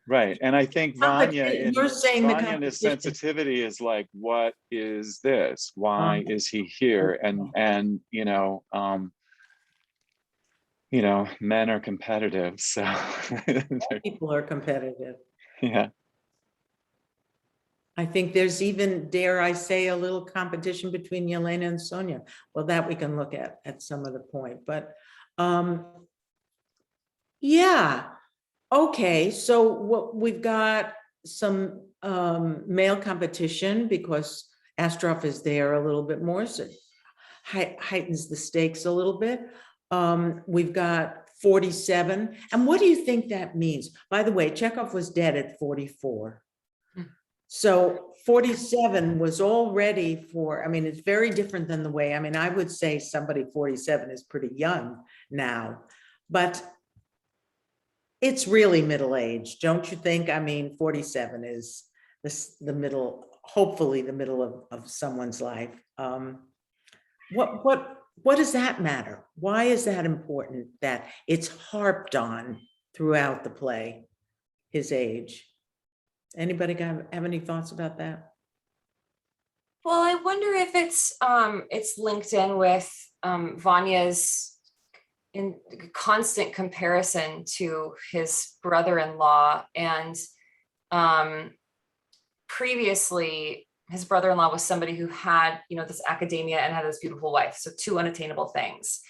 Right, and I think Vanya in Vanya sensitivity is like, what is this? Why is he here? And you know, men are competitive, so people are competitive. Yeah. I think there's even, dare I say, a little competition between YELENA and SONYA. Well, that we can look at some of the point, but yeah. Okay, so what we've got some male competition because ASTROV is there a little bit more, so heightens the stakes a little bit. We've got 47, and what do you think that means? By the way, Chekhov was dead at 44. So 47 was already for, I mean, it's very different than the way, I mean, I would say somebody 47 is pretty young now, but it's really middle-aged, don't you think? I mean, 47 is the middle, hopefully the middle of someone's life. What does that matter? Why is that important that it's harped on throughout the play, his age? Anybody have any thoughts about that? Well, I wonder if it's linked in with Vanya's in constant comparison to his brother-in-law, and previously his brother-in-law was somebody who had, you know, this academia and had this beautiful wife, so two unattainable things.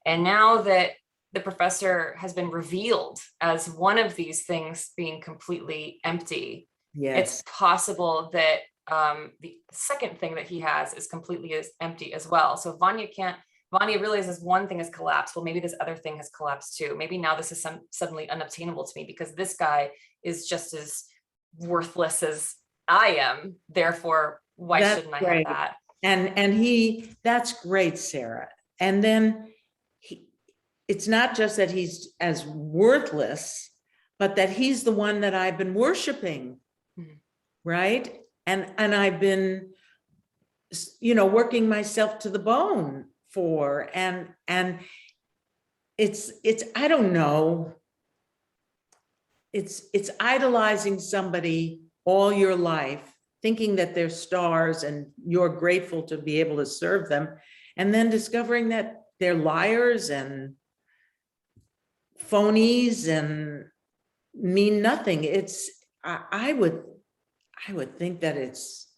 And now that the professor has been revealed as one of these things being completely empty, yes, it's possible that the second thing that he has is completely as empty as well. So Vanya realizes one thing has collapsed. Well, maybe this other thing has collapsed too. Maybe now this is suddenly unobtainable to me because this guy is just as worthless as I am. Therefore, why shouldn't I have that? And that's great, Sara. And then it's not just that he's as worthless, but that he's the one that I've been worshiping, right? And I've been, you know, working myself to the bone for, and it's I don't know, it's idolizing somebody all your life, thinking that they're stars and you're grateful to be able to serve them, and then discovering that they're liars and phonies and mean nothing. I would think that it's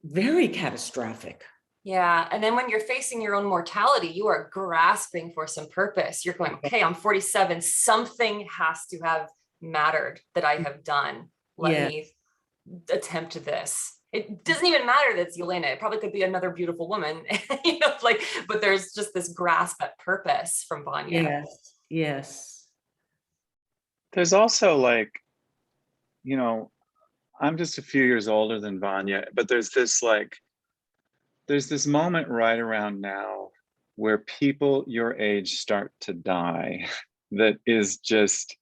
very catastrophic. Yeah, and then when you're facing your own mortality, you are grasping for some purpose. You're going, okay, I'm 47, something has to have mattered that I have done. Let me attempt this. it doesn't even matter that it's Yelena. It probably could be another beautiful woman, you know, like, but there's just this grasp at purpose from Vanya. Yes, yes. There's also like, you know, I'm just a few years older than Vanya, but there's this moment right around now where people your age start to die that is just,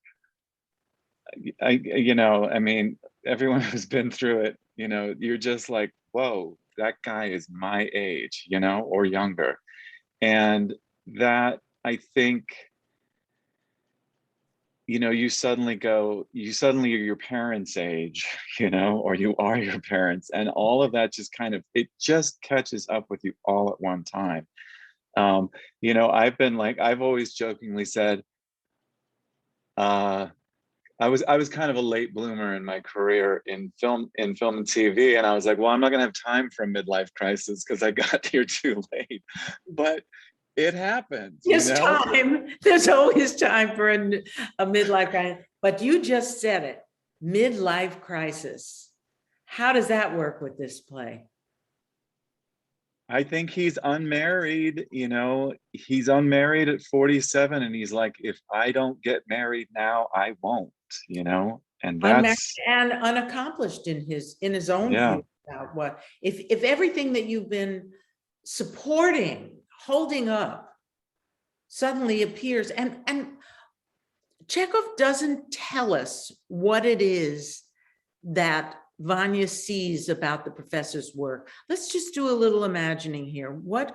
you know, I mean, everyone who's been through it, you know, you're just like, whoa, that guy is my age, you know, or younger. And that, I think, you know, you suddenly are your parents' age, you know, or you are your parents, and all of that just kind of, it just catches up with you all at one time. You know, I've always jokingly said, I was kind of a late bloomer in my career in film and TV, and I was like, well, I'm not gonna have time for a midlife crisis because I got here too late. But it happens. There's you know? time. There's always time for a midlife crisis. But you just said it, midlife crisis. How does that work with this play? I think he's unmarried, you know, he's unmarried at 47, and he's like, if I don't get married now, I won't, you know, and that's and unaccomplished in his own view about what, if everything that you've been supporting, holding up, suddenly appears, and Chekhov doesn't tell us what it is that Vanya sees about the professor's work. Let's just do a little imagining here. What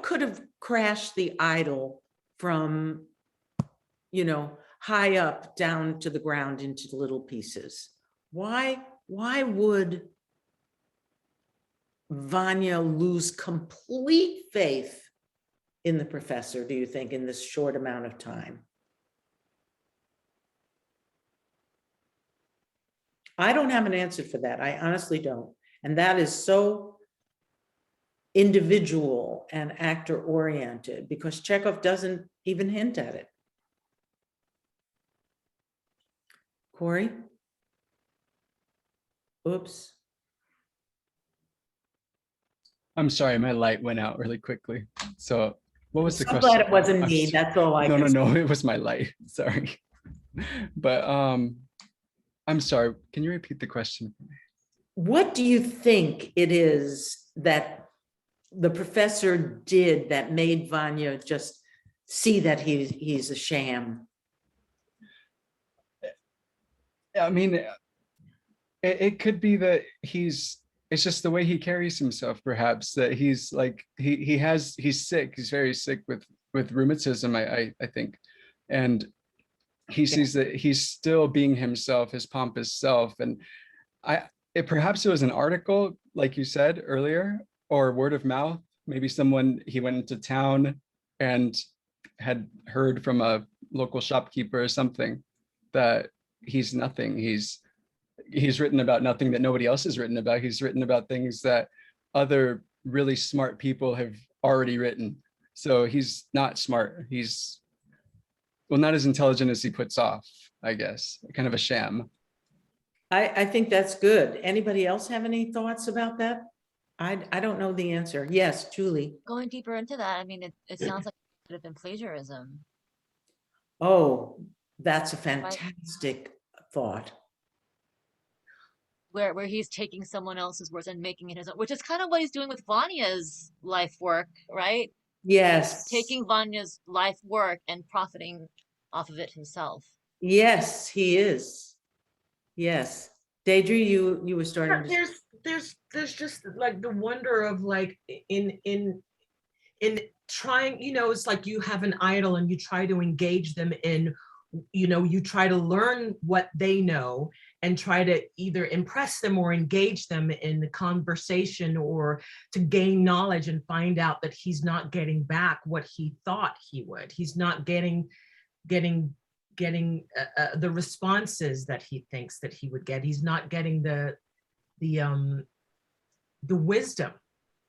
could have crashed the idol from, you know, high up down to the ground into little pieces? Why would Vanya lose complete faith in the professor, do you think, in this short amount of time? I don't have an answer for that. I honestly don't. And that is so individual and actor oriented, because Chekhov doesn't even hint at it. Corey? Oops. I'm sorry, my light went out really quickly. So what was the I'm question? glad it wasn't me. That's all I can say. No, it was my light. Sorry. But I'm sorry. Can you repeat the question for me? What do you think it is that the professor did that made Vanya just see that he's a sham? I mean, it could be that it's just the way he carries himself, perhaps, that he's like, he's sick. He's very sick with rheumatism, I think. And he sees that he's still being himself, his pompous self. And perhaps it was an article, like you said earlier, or word of mouth. Maybe he went into town and had heard from a local shopkeeper or something that he's nothing. He's written about nothing that nobody else has written about. He's written about things that other really smart people have already written. So he's not smart. He's, well, not as intelligent as he puts off, I guess, kind of a sham. I think that's good. Anybody else have any thoughts about that? I don't know the answer. Yes, Jully. Going deeper into that, I mean, it sounds like it could have been plagiarism. Oh, that's a fantastic thought. Where he's taking someone else's words and making it his own, which is kind of what he's doing with Vanya's life work, right? Yes. Taking Vanya's life work and profiting off of it himself. Yes, he is. Yes. Deidre, you were starting to... There's just like the wonder of like in trying, you know, it's like you have an idol and you try to engage them in, you know, you try to learn what they know and try to either impress them or engage them in the conversation or to gain knowledge, and find out that he's not getting back what he thought he would. He's not getting the responses that he thinks that he would get. He's not getting the wisdom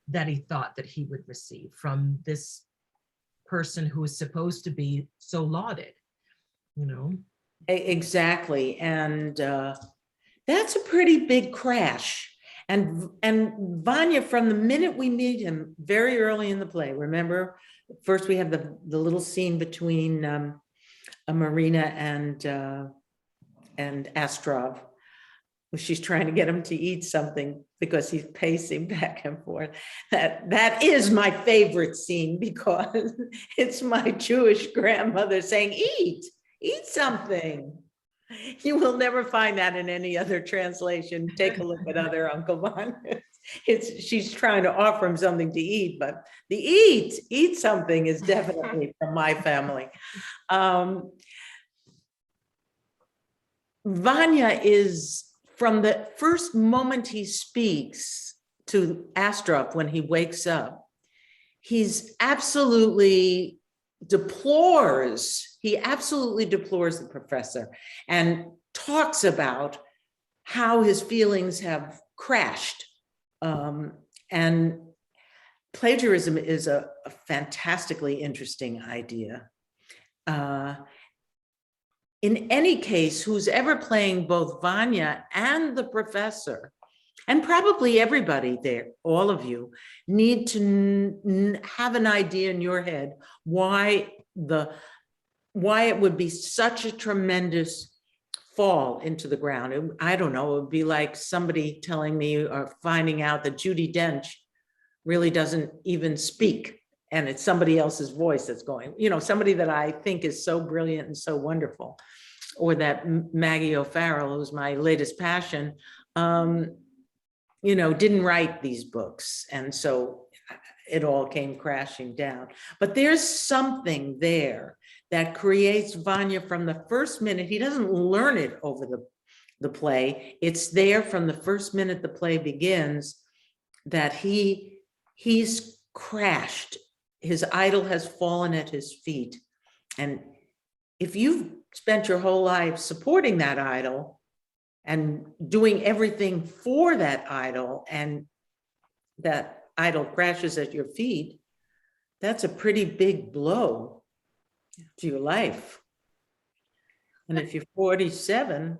that he thought that he would receive from this person who is supposed to be so lauded, you know? Exactly. And that's a pretty big crash. And Vanya, from the minute we meet him, very early in the play, remember, first we have the little scene between MARINA and ASTROV, where she's trying to get him to eat something because he's pacing back and forth. That is my favorite scene, because it's my Jewish grandmother saying, eat something. You will never find that in any other translation. Take a look at other Uncle Vanya. She's trying to offer him something to eat, but the eat something is definitely from my family. Vanya is, from the first moment he speaks to Astrov when he wakes up, he's absolutely deplores the professor and talks about how his feelings have crashed. And plagiarism is a fantastically interesting idea. In any case, who's ever playing both Vanya and the professor, and probably everybody there, all of you, need to have an idea in your head why it would be such a tremendous fall into the ground. I don't know, it would be like somebody telling me or finding out that Judi Dench really doesn't even speak, and it's somebody else's voice that's going, somebody that I think is so brilliant and so wonderful, or that Maggie O'Farrell, who's my latest passion, didn't write these books. And so it all came crashing down. But there's something there that creates Vanya from the first minute. He doesn't learn it over the play. It's there from the first minute the play begins, that he's crashed. His idol has fallen at his feet. And if you've spent your whole life supporting that idol and doing everything for that idol, and that idol crashes at your feet, that's a pretty big blow to your life. And if you're 47,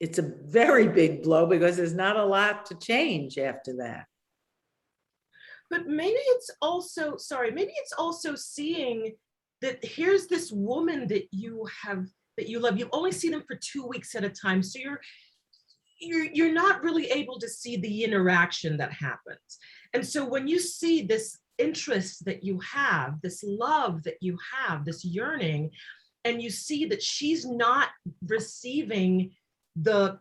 it's a very big blow, because there's not a lot to change after that. But maybe it's also, seeing that here's this woman that you love. You only see them for 2 weeks at a time. So you're not really able to see the interaction that happens. And so when you see this interest that you have, this love that you have, this yearning, and you see that she's not receiving the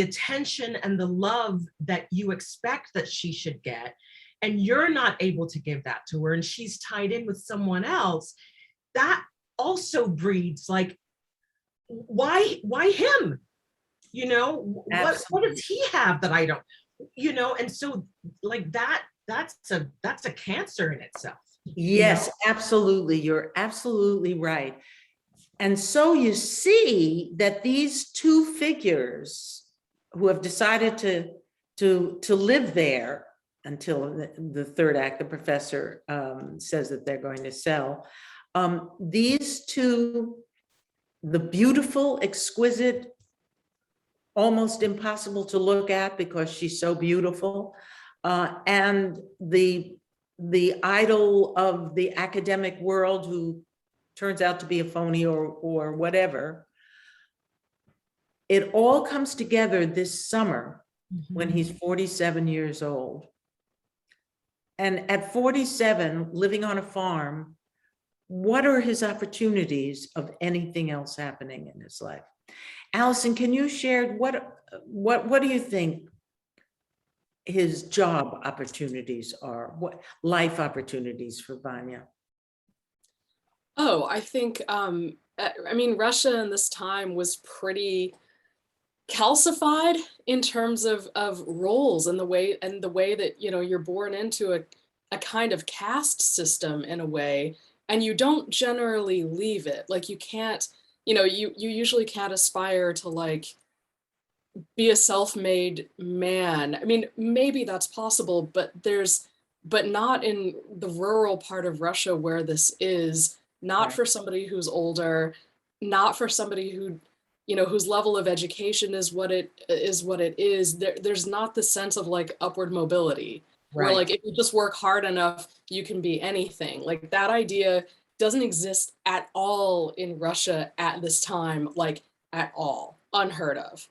attention and the love that you expect that she should get, and you're not able to give that to her, and she's tied in with someone else, that also breeds like, why him? What does he have that I don't? And so like that's a cancer in itself. Yes, absolutely. You're absolutely right. And so you see that these two figures who have decided to live there until the third act, the professor says that they're going to sell. These two, the beautiful, exquisite, almost impossible to look at because she's so beautiful, and the idol of the academic world who turns out to be a phony or whatever, it all comes together this summer when he's 47 years old. And at 47, living on a farm, what are his opportunities of anything else happening in his life? Allison, can you share what do you think his job opportunities are? What life opportunities for Vanya? Oh, I think, Russia in this time was pretty calcified in terms of roles and the way that, you're born into a kind of caste system in a way, and you don't generally leave it. Like you can't, you usually can't aspire to like be a self-made man. I mean, maybe that's possible, but not in the rural part of Russia where this is, not for somebody who's older, not for somebody who you know, whose level of education is what it is, there's not the sense of like upward mobility. Where Right. like if you just work hard enough, you can be anything. Like that idea doesn't exist at all in Russia at this time, like at all, unheard of.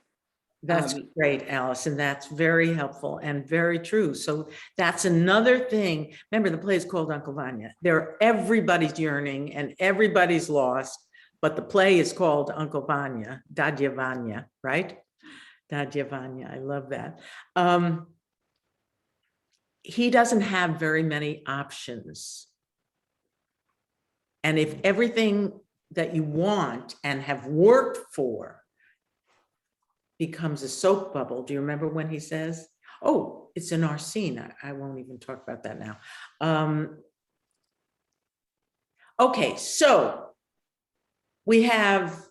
That's great, Allison. That's very helpful and very true. So that's another thing. Remember, the play is called Uncle Vanya. Everybody's yearning and everybody's lost, but the play is called Uncle Vanya, Dadya Vanya, right? Dadya Vanya. I love that. He doesn't have very many options. And if everything that you want and have worked for becomes a soap bubble, do you remember when he says, oh, it's in our scene. I won't even talk about that now. Okay, so we have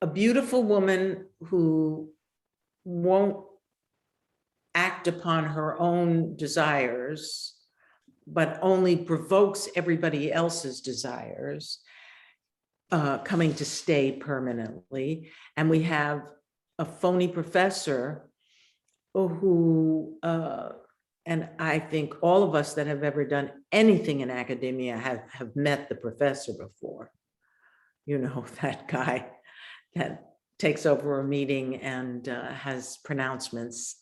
a beautiful woman who won't act upon her own desires, but only provokes everybody else's desires, coming to stay permanently. And we have a phony professor who, and I think all of us that have ever done anything in academia have met the professor before. You know, that guy that takes over a meeting and has pronouncements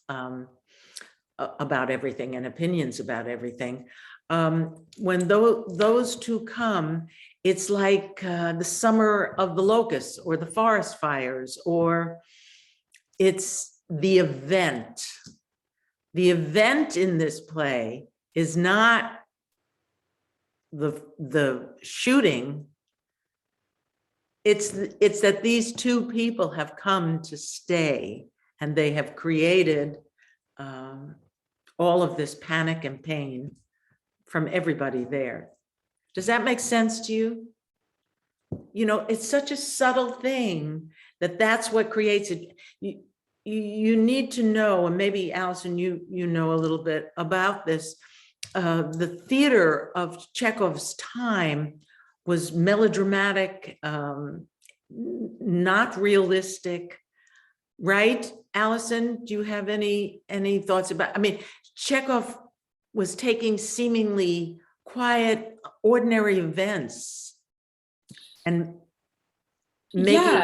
about everything and opinions about everything. When those two come, it's like the summer of the locusts or the forest fires, or it's the event. The event in this play is not the shooting. It's that these two people have come to stay, and they have created all of this panic and pain from everybody there. Does that make sense to you? You know, it's such a subtle thing that's what creates it. You need to know, and maybe Allison, you know a little bit about this. The theater of Chekhov's time was melodramatic, not realistic, right? Allison, do you have any thoughts about, I mean, Chekhov was taking seemingly quiet, ordinary events and making. Yeah.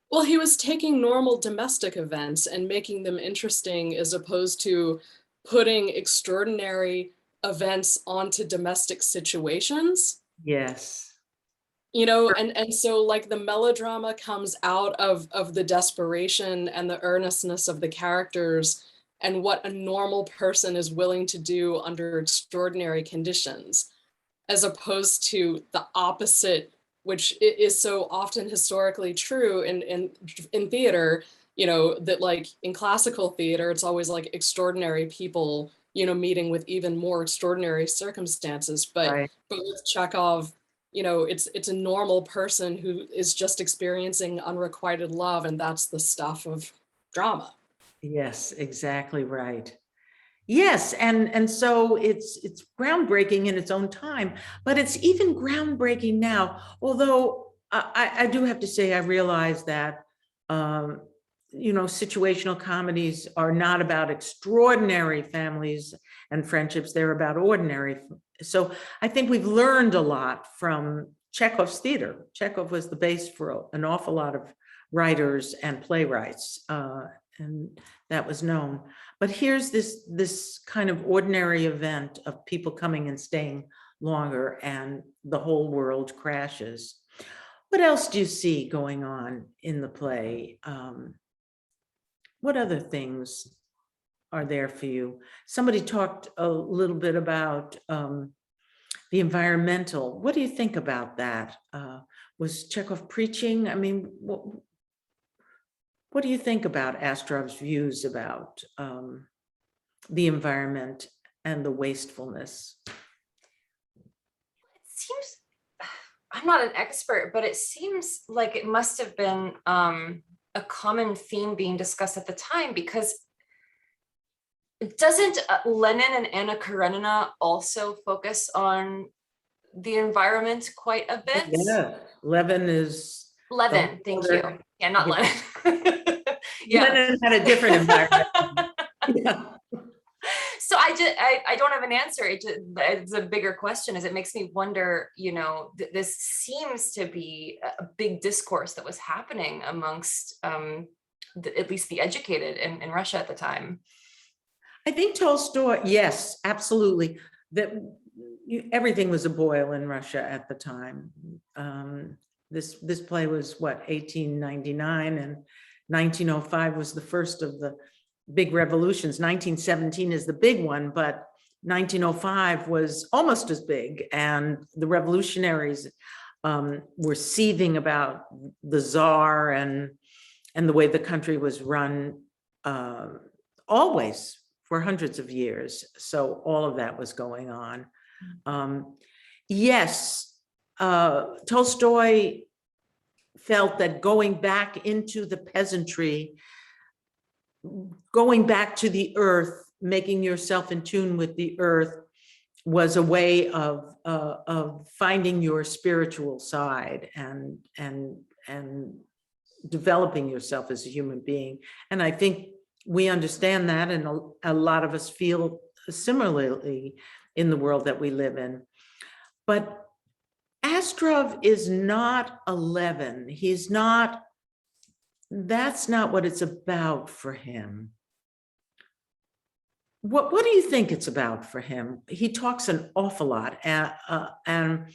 Well, he was taking normal domestic events and making them interesting, as opposed to putting extraordinary events onto domestic situations. Yes. You know, and so like the melodrama comes out of the desperation and the earnestness of the characters and what a normal person is willing to do under extraordinary conditions, as opposed to the opposite, which is so often historically true in theater, you know, that like in classical theater, it's always like extraordinary people, you know, meeting with even more extraordinary circumstances. But, right. But with Chekhov, you know, it's a normal person who is just experiencing unrequited love, and that's the stuff of drama. Yes, exactly right. Yes, and so it's groundbreaking in its own time, but it's even groundbreaking now. Although I do have to say, I realize that you know, situational comedies are not about extraordinary families and friendships; they're about ordinary. So I think we've learned a lot from Chekhov's theater. Chekhov was the base for an awful lot of writers and playwrights, and that was known. But here's this kind of ordinary event of people coming and staying longer, and the whole world crashes. What else do you see going on in the play? What other things are there for you? Somebody talked a little bit about the environmental. What do you think about that? Was Chekhov preaching? I mean, what do you think about ASTROV's views about the environment and the wastefulness? It seems, I'm not an expert, but it seems like it must have been a common theme being discussed at the time, because doesn't Lenin and Anna Karenina also focus on the environment quite a bit? Yeah, Levin is Levin, thank you. Yeah, not Lenin. Yeah. Lenin had a different environment. Yeah. So I don't have an answer. It's a bigger question, as it makes me wonder, this seems to be a big discourse that was happening amongst at least the educated in Russia at the time. I think Tolstoy, yes, absolutely. That everything was a boil in Russia at the time. This play was what, 1899, and 1905 was the first of the big revolutions. 1917 is the big one, but 1905 was almost as big, and the revolutionaries were seething about the Tsar and the way the country was run always for hundreds of years. So all of that was going on. Yes, Tolstoy felt that going back into the peasantry, going back to the earth, making yourself in tune with the earth, was a way of finding your spiritual side and developing yourself as a human being. And I think we understand that, and a lot of us feel similarly in the world that we live in. But Astrov is not 11. He's not, that's not what it's about for him. What do you think it's about for him? He talks an awful lot, and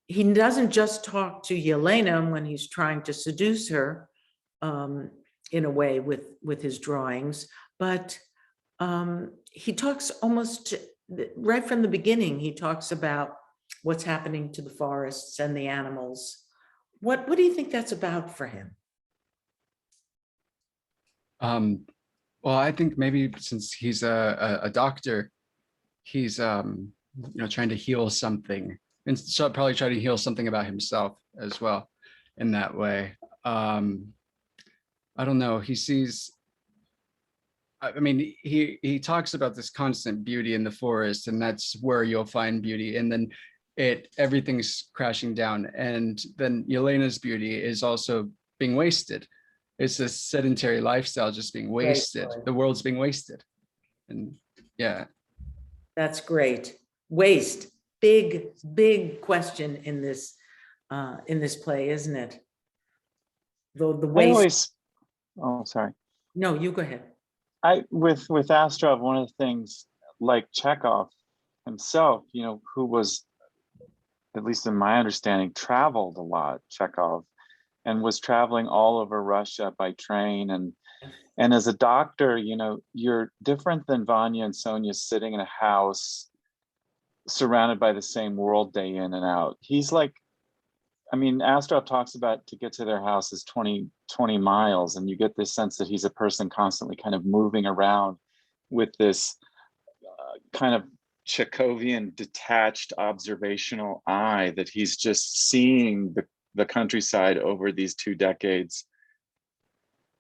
he doesn't just talk to YELENA when he's trying to seduce her in a way with his drawings, but he talks almost right from the beginning. He talks about what's happening to the forests and the animals. What do you think that's about for him? Well, I think maybe since he's a doctor, he's trying to heal something, and so probably try to heal something about himself as well in that way. I don't know. He sees, I mean, he talks about this constant beauty in the forest, and that's where you'll find beauty. And then everything's crashing down, and then YELENA's beauty is also being wasted. It's a sedentary lifestyle just being wasted. Right. The world's being wasted. And yeah. That's great. Waste, big question in this play, isn't it? The waste. Oh, sorry. No, you go ahead. With Astrov, one of the things, like Chekhov himself, who was, at least in my understanding, traveled a lot, Chekhov, and was traveling all over Russia by train. And as a doctor, you're different than Vanya and SONYA sitting in a house surrounded by the same world day in and out. He's like, Astrov talks about to get to their house is 20 miles, and you get this sense that he's a person constantly kind of moving around with this kind of Chekhovian detached observational eye, that he's just seeing the countryside over these 2 decades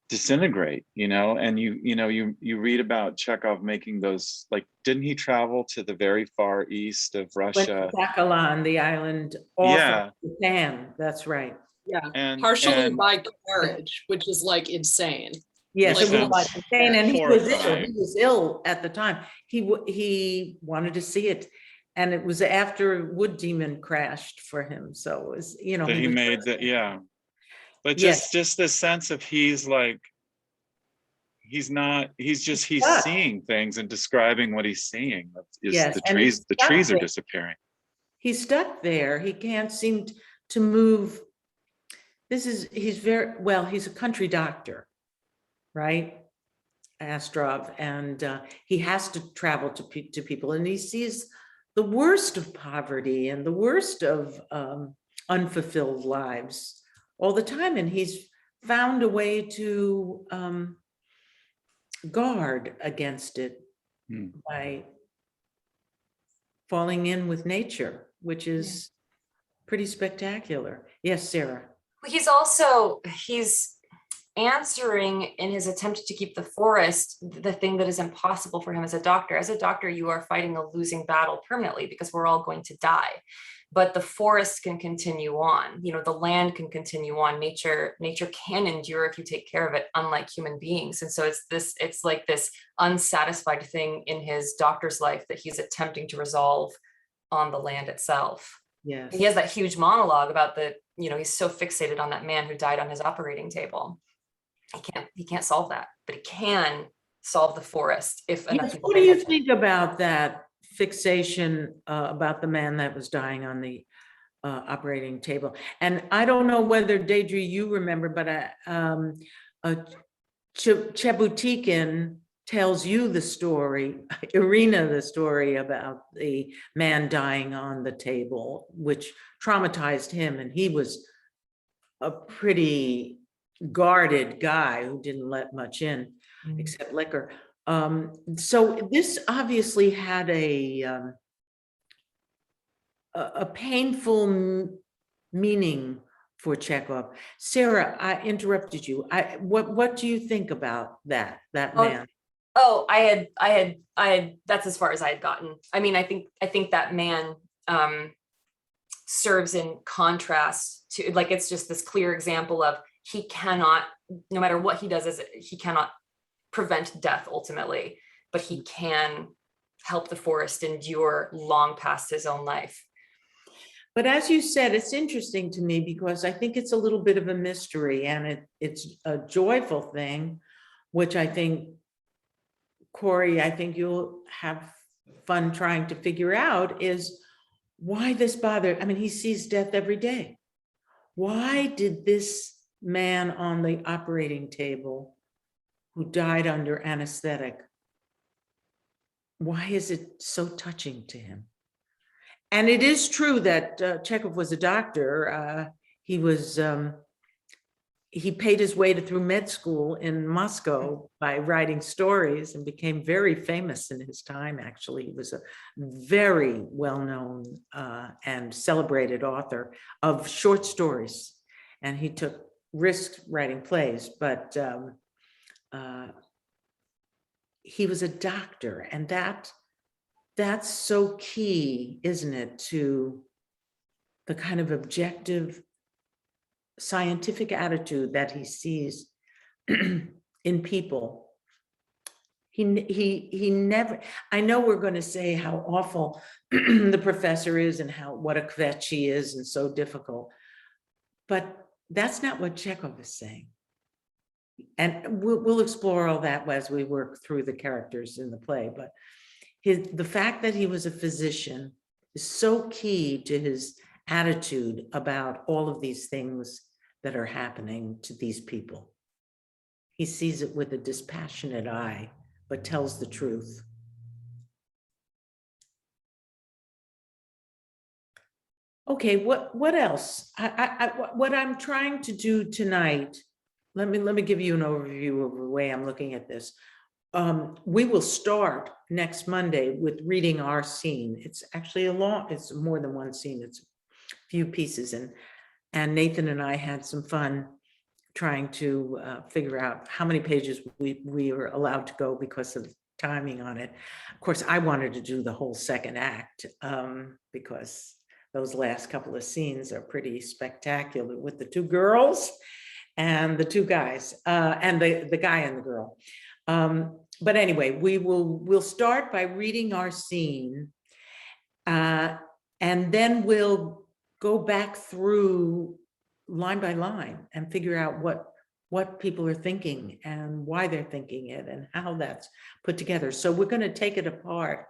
disintegrate, and you read about Chekhov making those, like, didn't he travel to the very far east of Russia? Sakhalin, the island off Yeah. of Japan, that's right. Yeah, partially by carriage, which is like insane. Yes, Like, it was like insane, and he was ill. horrifying. He was ill at the time. He wanted to see it, and it was after Wood Demon crashed for him. So it was, That he he was made that, yeah. But Yes. just the sense of he's stuck. seeing things and describing what he's seeing. Yes, The and he's trees stuck are there. disappearing. He's stuck there. He can't seem to move. He's a country doctor, right? Astrov, and he has to travel to people, and he sees the worst of poverty and the worst of unfulfilled lives all the time, and he's found a way to guard against it by falling in with nature, which is pretty spectacular. Yes, Sarah. He's answering in his attempt to keep the forest the thing that is impossible for him as a doctor. As a doctor, you are fighting a losing battle permanently because we're all going to die. But the forest can continue on. You know, the land can continue on. Nature can endure if you take care of it, unlike human beings. And so it's like this unsatisfied thing in his doctor's life that he's attempting to resolve on the land itself. Yes. He has that huge monologue about he's so fixated on that man who died on his operating table. He can't solve that, but he can solve the forest if enough Yes, people what do pay you attention. think about that fixation about the man that was dying on the operating table? And I don't know whether Deidrie, you remember, but Chebutikin tells you the story, Irina, the story about the man dying on the table, which traumatized him, and he was a pretty guarded guy who didn't let much in except liquor. So this obviously had a painful meaning for Chekhov. Sara, I interrupted you. What do you think about that man? Oh, I had, that's as far as I had gotten. I mean, I think that man serves in contrast to, like, it's just this clear example of he cannot, no matter what he does, he cannot prevent death ultimately, but he can help the forest endure long past his own life. But as you said, it's interesting to me because I think it's a little bit of a mystery, and it's a joyful thing, which I think, Corey, I think you'll have fun trying to figure out, is why this bother. I mean, he sees death every day. Why did this man on the operating table who died under anesthetic, why is it so touching to him? And it is true that Chekhov was a doctor. He paid his way through med school in Moscow by writing stories and became very famous in his time. Actually, he was a very well-known and celebrated author of short stories, and he took risks writing plays, but he was a doctor, and that's so key, isn't it, to the kind of objective scientific attitude that he sees in people. He never, I know we're going to say how awful the professor is and what a kvetch he is and so difficult, but that's not what Chekhov is saying. And we'll explore all that as we work through the characters in the play, but the fact that he was a physician is so key to his attitude about all of these things that are happening to these people. He sees it with a dispassionate eye, but tells the truth. Okay, what else? What I'm trying to do tonight, let me give you an overview of the way I'm looking at this. We will start next Monday with reading our scene. It's actually it's more than one scene, it's a few pieces, and Nathan and I had some fun trying to figure out how many pages we were allowed to go because of timing on it. Of course, I wanted to do the whole second act because those last couple of scenes are pretty spectacular with the two girls and the two guys and the guy and the girl. But anyway, we'll start by reading our scene, and then we'll go back through line by line and figure out what people are thinking and why they're thinking it and how that's put together. So we're going to take it apart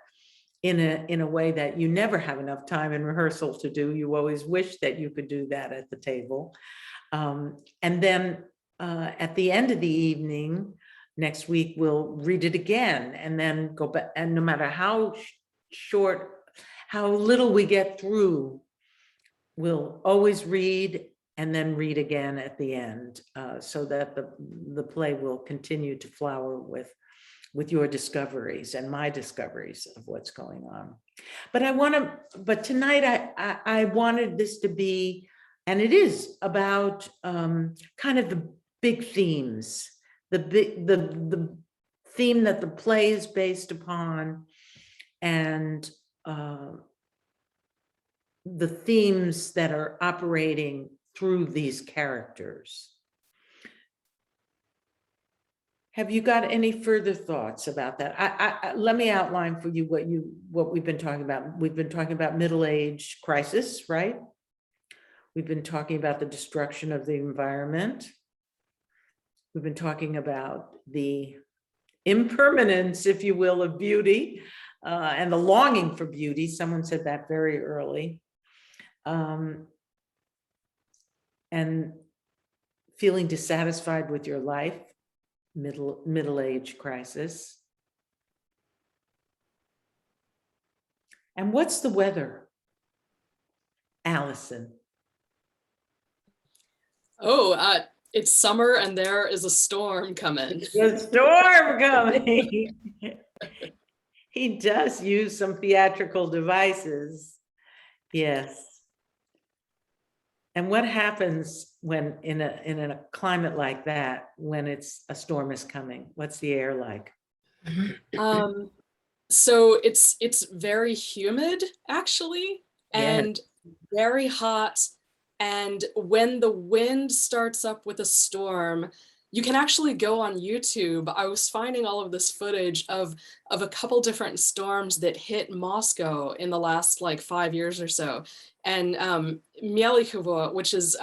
in a way that you never have enough time in rehearsal to do. You always wish that you could do that at the table. And then at the end of the evening, next week, we'll read it again and then go back. And no matter how little we get through, we'll always read and then read again at the end, so that the play will continue to flower with your discoveries and my discoveries of what's going on. But tonight I wanted this to be, and it is about kind of big themes, the theme that the play is based upon, and the themes that are operating through these characters. Have you got any further thoughts about that? Let me outline for you what we've been talking about. We've been talking about middle-age crisis, right? We've been talking about the destruction of the environment. We've been talking about the impermanence, if you will, of beauty, and the longing for beauty. Someone said that very early. And feeling dissatisfied with your life, middle-age crisis. And what's the weather, Allison? Oh, it's summer and there is a storm coming. The storm coming. He does use some theatrical devices. Yes. And what happens when in a climate like that, when it's a storm is coming? What's the air like? So it's very humid actually, and very hot. And when the wind starts up with a storm, you can actually go on YouTube. I was finding all of this footage of a couple different storms that hit Moscow in the last like 5 years or so. And Michele, which is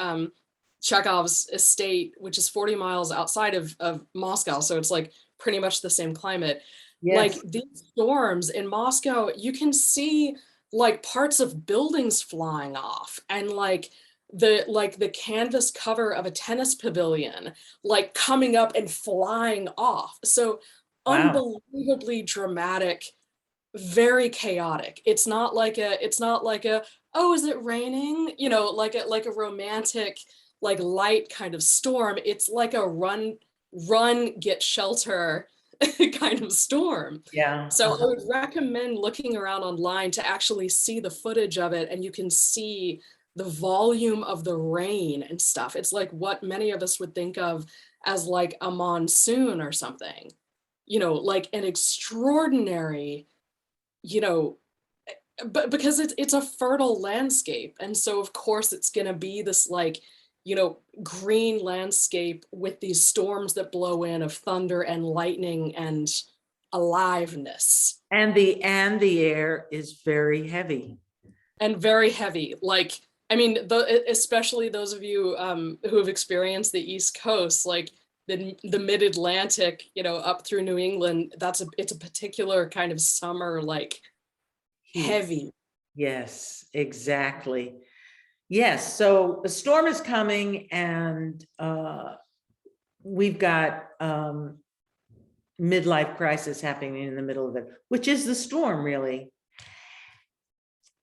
Chekhov's estate, which is 40 miles outside of Moscow. So it's like pretty much the same climate. Yes. Like these storms in Moscow, you can see like parts of buildings flying off, and like the canvas cover of a tennis pavilion like coming up and flying off. So Wow. unbelievably dramatic, very chaotic. It's not like a oh, is it raining, you know, like a romantic like light kind of storm. It's like a run get shelter kind of storm. Yeah. So I would recommend looking around online to actually see the footage of it, and you can see the volume of the rain and stuff. It's like what many of us would think of as like a monsoon or something, you know, like an extraordinary, you know, but because it's a fertile landscape. And so of course it's going to be this like, you know, green landscape with these storms that blow in of thunder and lightning and aliveness. And the air is very heavy. And very heavy. Like, I mean, especially those of you who have experienced the East Coast, like the mid-Atlantic, you know, up through New England, it's a particular kind of summer, like heavy. Yes, exactly. Yes, so a storm is coming, and we've got midlife crisis happening in the middle of it, which is the storm, really.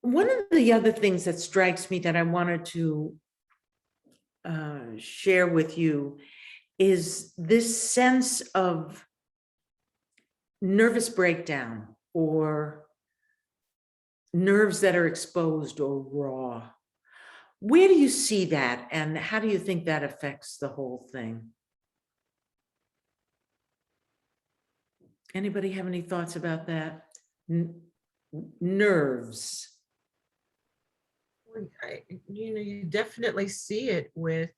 One of the other things that strikes me that I wanted to share with you is this sense of nervous breakdown, or nerves that are exposed or raw. Where do you see that, and how do you think that affects the whole thing? Anybody have any thoughts about that? Nerves. You know, you definitely see it with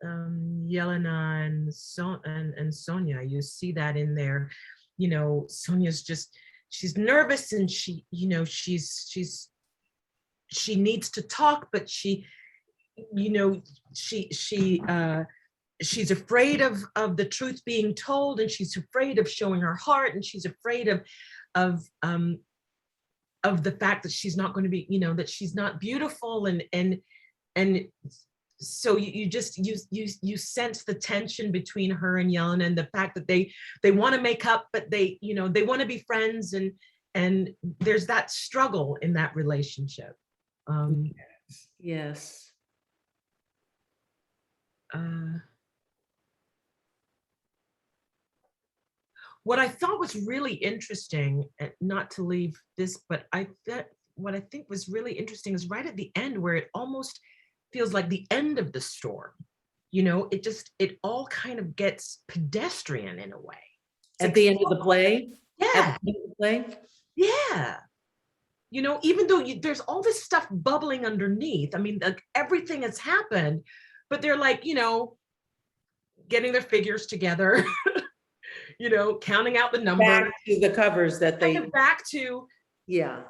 YELENA and SONYA. You see that in there. You know, SONYA's she's nervous, and she, you know, she needs to talk, but she, you know, she's afraid of the truth being told, and she's afraid of showing her heart, and she's afraid of the fact that she's not going to be, you know, that she's not beautiful, and so you sense the tension between her and YELENA, and the fact that they want to make up, but they, you know, they want to be friends, and there's that struggle in that relationship. Yes. What I thought was really interesting, not to leave this, but what I think was really interesting is right at the end, where it almost feels like the end of the storm. it all kind of gets pedestrian in a way. At the end of the play? Yeah. At the end of the play? Yeah. Even though there's all this stuff bubbling underneath, I mean, like, everything has happened, but they're like, getting their figures together, counting out the numbers. Back to the covers that they. Back to. Yeah.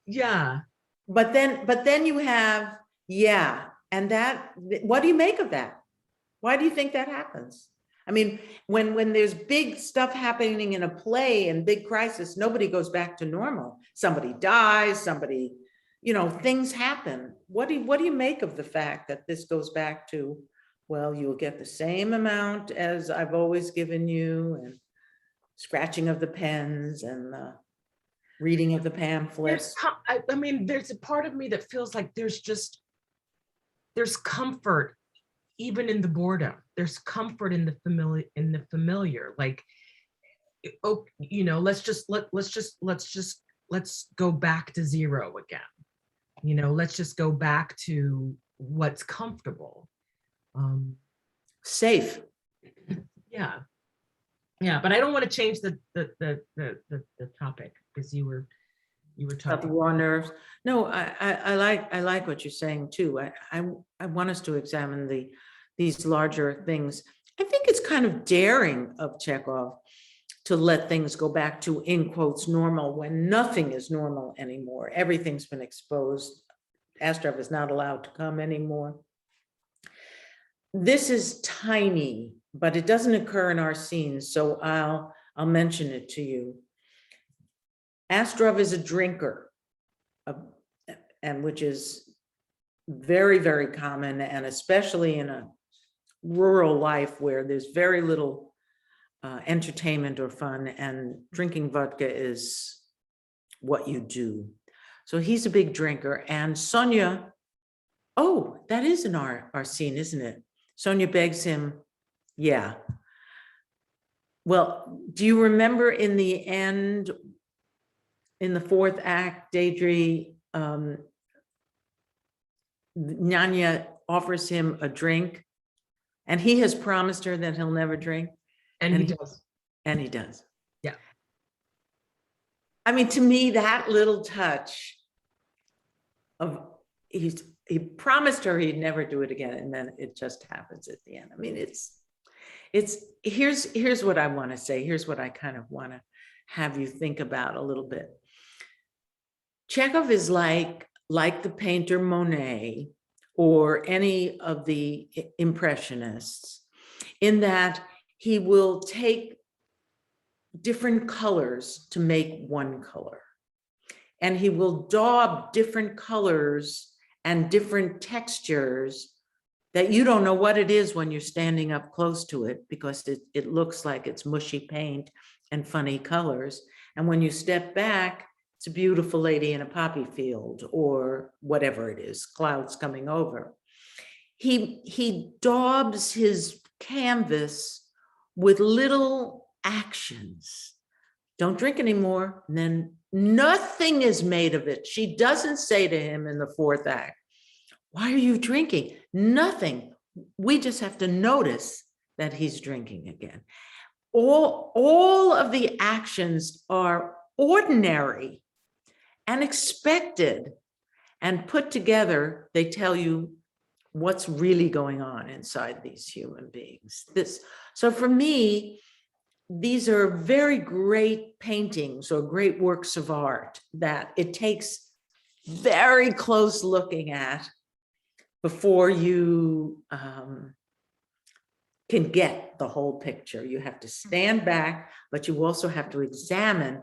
Yeah. But then you have, and that, what do you make of that? Why do you think that happens? I mean, when there's big stuff happening in a play and big crisis, nobody goes back to normal. Somebody dies, things happen. What do you make of the fact that this goes back to, well, you'll get the same amount as I've always given you, and scratching of the pens and the reading of the pamphlets? I mean, there's a part of me that feels like there's comfort even in the boredom. There's comfort in the familiar. Like, let's go back to zero again. Let's just go back to what's comfortable. Safe. Yeah. But I don't want to change the topic, because you were talking the raw nerves. No, I like what you're saying too. I want us to examine these larger things. I think it's kind of daring of Chekhov to let things go back to, in quotes, normal, when nothing is normal anymore. Everything's been exposed. ASTROV is not allowed to come anymore. This is tiny, but it doesn't occur in our scenes, so I'll mention it to you. ASTROV is a drinker, and which is very, very common, and especially in a rural life where there's very little entertainment or fun, and drinking vodka is what you do. So he's a big drinker, and SONYA, oh, that is in our scene, isn't it? SONYA begs him, yeah. Well, do you remember in the end, in the fourth act, Deidrie, Nyanya offers him a drink, and he has promised her that he'll never drink. And he does. And he does. Yeah. I mean, to me, that little touch of he promised her he'd never do it again, and then it just happens at the end. I mean, here's what I want to say. Here's what I kind of want to have you think about a little bit. Chekhov is like the painter Monet or any of the Impressionists, in that he will take different colors to make one color. And he will daub different colors and different textures that you don't know what it is when you're standing up close to it, because it looks like it's mushy paint and funny colors. And when you step back, it's a beautiful lady in a poppy field or whatever it is, clouds coming over. He daubs his canvas with little actions. Don't drink anymore. And then nothing is made of it. She doesn't say to him in the fourth act, why are you drinking? Nothing. We just have to notice that he's drinking again. All of the actions are ordinary and expected, and put together, they tell you what's really going on inside these human beings. So for me, these are very great paintings or great works of art that it takes very close looking at before you can get the whole picture. You have to stand back, but you also have to examine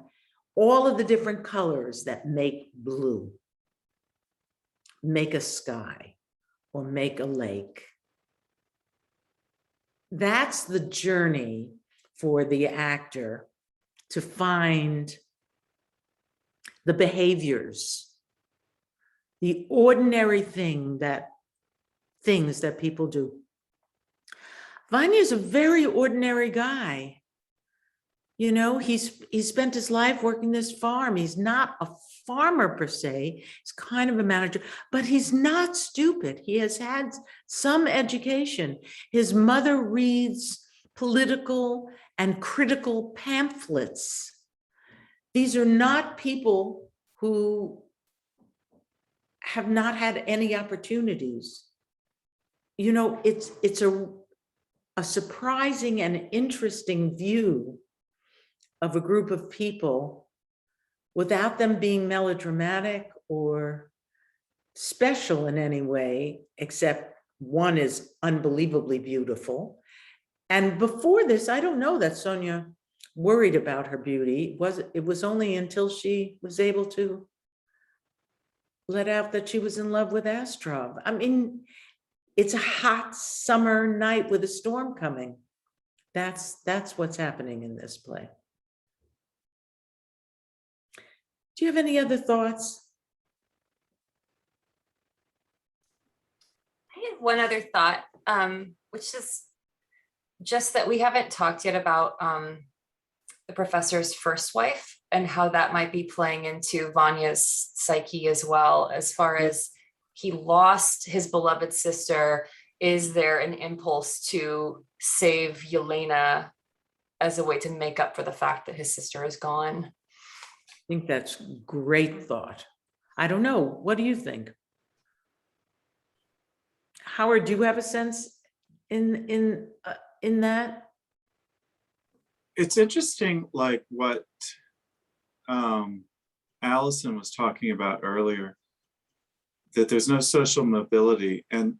all of the different colors that make blue, make a sky, or make a lake. That's the journey for the actor to find the behaviors, the ordinary things that people do. Vanya is a very ordinary guy. You know, he spent his life working this farm. He's not a farmer per se. He's kind of a manager, but he's not stupid. He has had some education. His mother reads political and critical pamphlets. These are not people who have not had any opportunities. You know, it's a surprising and interesting view of a group of people without them being melodramatic or special in any way, except one is unbelievably beautiful. And before this, I don't know that SONYA worried about her beauty. It was only until she was able to let out that she was in love with ASTROV. I mean, it's a hot summer night with a storm coming. That's what's happening in this play. Do you have any other thoughts? I had one other thought, which is just that we haven't talked yet about the professor's first wife and how that might be playing into Vanya's psyche as well, as far as he lost his beloved sister. Is there an impulse to save YELENA as a way to make up for the fact that his sister is gone? I think that's great thought. I don't know. What do you think? Howard, do you have a sense in that? It's interesting, like what Allison was talking about earlier, that there's no social mobility, and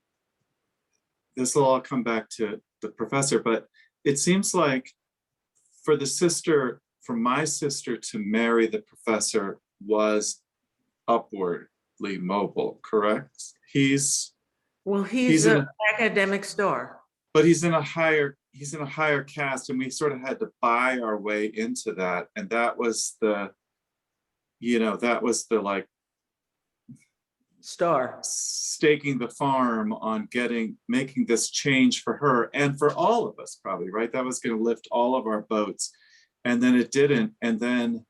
this will all come back to the professor, but it seems like for my sister to marry the professor was upwardly mobile, correct? He's an academic star. But he's in a higher caste, and we sort of had to buy our way into that. And that was the like star staking the farm on making this change for her and for all of us, probably, right? That was going to lift all of our boats. And then it didn't. And then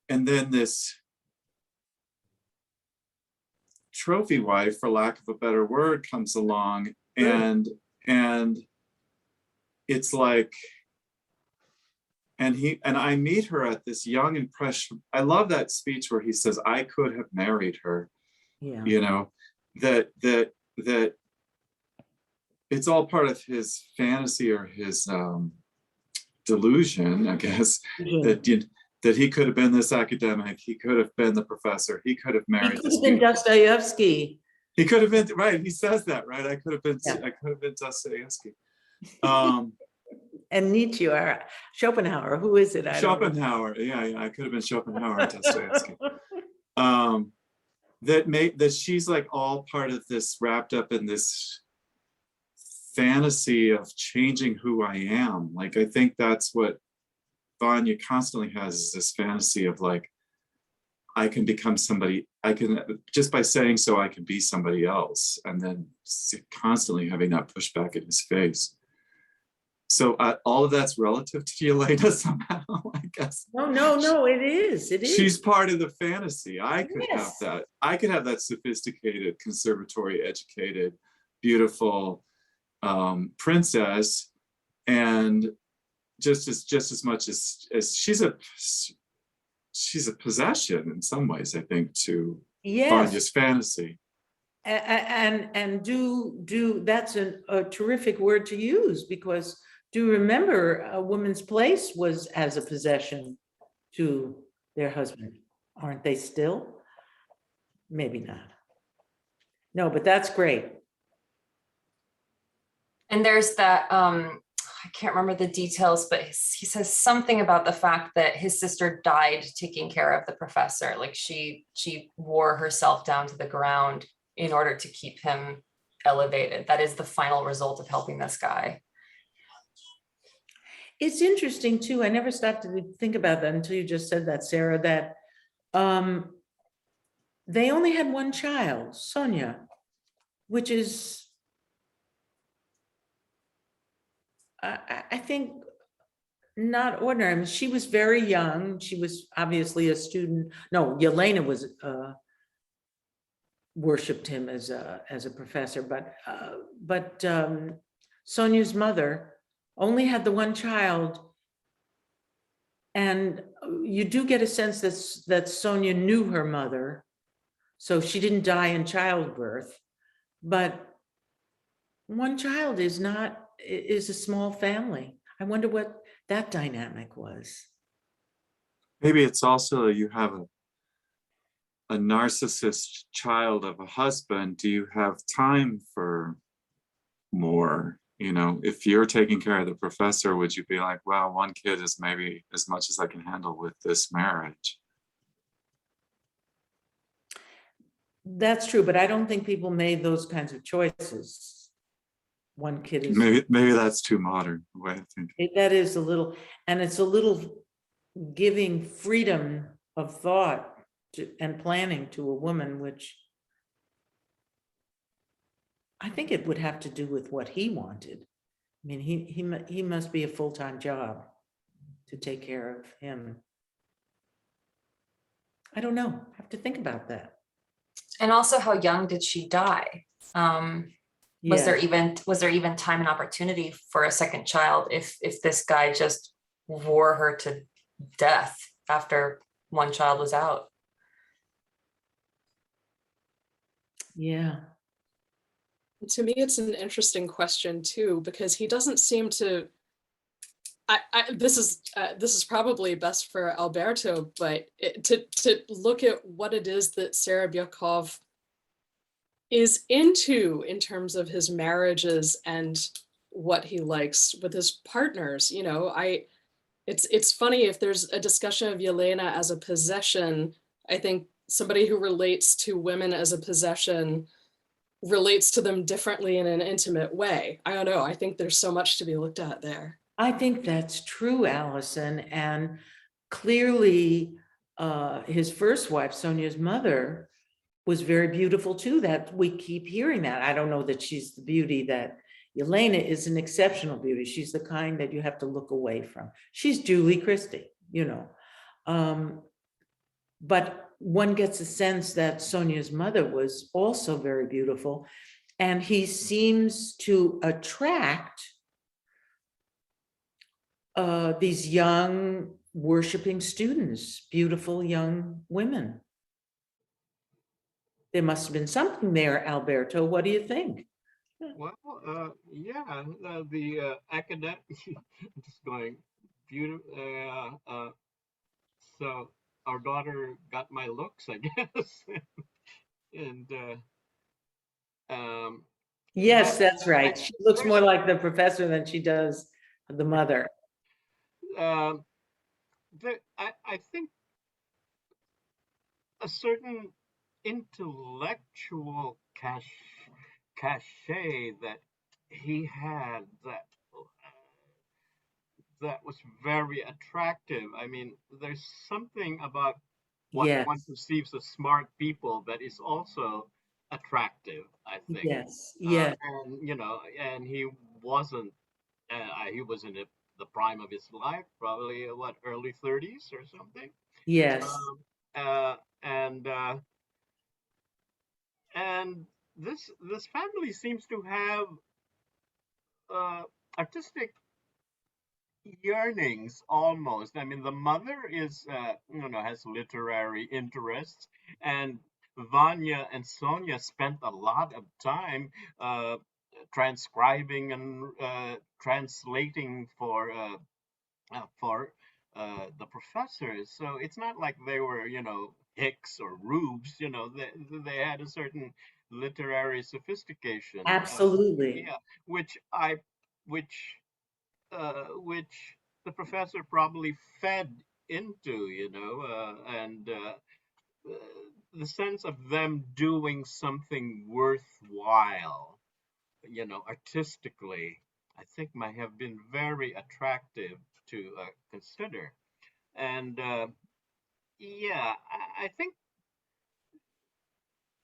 this trophy wife, for lack of a better word, comes along, and it's like, and I meet her at this young impression. I love that speech where he says, I could have married her. Yeah. You know, that it's all part of his fantasy or his delusion, I guess, that he could have been this academic, he could have been the professor, he could have married. He could have been Dostoevsky. He could have been, right? He says that, right? I could have been Dostoevsky. And Nietzsche or Schopenhauer. Who is it? Schopenhauer. Yeah, I could have been Schopenhauer and Dostoevsky. That she's like all part of this, wrapped up in this fantasy of changing who I am. Like, I think that's what Vanya constantly has, is this fantasy of like, I can become somebody, I can, just by saying so, I can be somebody else. And then constantly having that pushback in his face. So all of that's relative to YELENA somehow, I guess. No, it is. She's part of the fantasy. I could have that. I could have that sophisticated, conservatory educated, beautiful princess, and just as much as she's a possession in some ways, I think, to Vanya's fantasy. And do that's a terrific word to use, because do remember a woman's place was as a possession to their husband, aren't they still? Maybe not. No, but that's great. And there's that, I can't remember the details, but he says something about the fact that his sister died taking care of the professor. Like she wore herself down to the ground in order to keep him elevated. That is the final result of helping this guy. It's interesting too. I never stopped to think about that until you just said that, Sara, that they only had one child, SONYA, which is, I think, not ordinary. I mean, she was very young. She was obviously a student. No, Yelena was worshipped him as a professor, but Sonia's mother only had the one child. And you do get a sense that Sonia knew her mother, so she didn't die in childbirth. But one child is a small family. I wonder what that dynamic was. Maybe it's also you have a narcissist child of a husband. Do you have time for more? You know, if you're taking care of the professor, would you be like, well, one kid is maybe as much as I can handle with this marriage? That's true, but I don't think people made those kinds of choices. One kid is. Maybe that's too modern, the way I think. That is a little, and it's a little giving freedom of thought and planning to a woman, which I think it would have to do with what he wanted. I mean, he must be a full-time job to take care of him. I don't know. I have to think about that. And also, how young did she die? Was there even time and opportunity for a second child if this guy just wore her to death after one child was out? Yeah. To me, it's an interesting question too, because he doesn't seem to. This is probably best for Alberto, but to look at what it is that Serebrякov is into in terms of his marriages and what he likes with his partners. You know, it's funny, if there's a discussion of Yelena as a possession, I think somebody who relates to women as a possession relates to them differently in an intimate way. I don't know. I think there's so much to be looked at there. I think that's true, Allison. And clearly his first wife, Sonia's mother, was very beautiful too. That we keep hearing that. I don't know that she's the beauty that Yelena is, an exceptional beauty. She's the kind that you have to look away from. She's Julie Christie, you know. But one gets a sense that Sonia's mother was also very beautiful. And he seems to attract these young worshiping students, beautiful young women. There must have been something there, Alberto. What do you think? Well, yeah, the academic, just going beautiful. So our daughter got my looks, I guess, and yes, that's right. She looks more like the professor than she does the mother. I think a certain intellectual cachet that he had that was very attractive. I mean, there's something about what one perceives as smart people that is also attractive, I think. Yes, yeah. And you know, and he wasn't. He was in the prime of his life, probably what, early 30s or something. Yes. And this family seems to have artistic yearnings almost. I mean, the mother is you know, has literary interests, and Vanya and Sonya spent a lot of time transcribing and translating for the professors. So it's not like they were, you know, hicks or rubes. You know, they had a certain literary sophistication. Absolutely. Yeah, which the professor probably fed into, you know, and the sense of them doing something worthwhile, you know, artistically, I think might have been very attractive to consider. And yeah, I think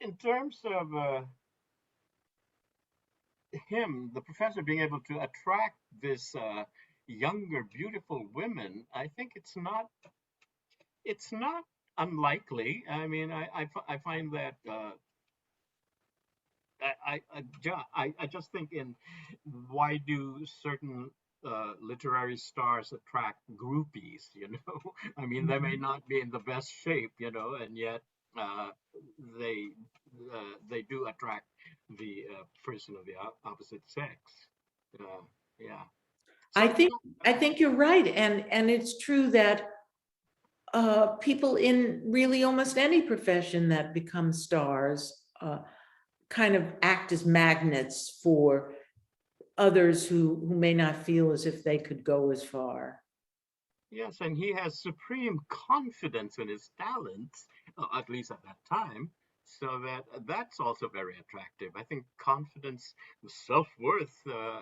in terms of him, the professor being able to attract this younger, beautiful women, I think it's not unlikely. I mean, I find that I just think in why do certain literary stars attract groupies, you know? I mean, they may not be in the best shape, you know, and yet uh, they they do attract the person of the opposite sex. Yeah. I So, think you're right, and it's true that people in really almost any profession that become stars kind of act as magnets for others who may not feel as if they could go as far. yes, and he has supreme confidence in his talents, at least at that time. So that's also very attractive. I think confidence, self-worth,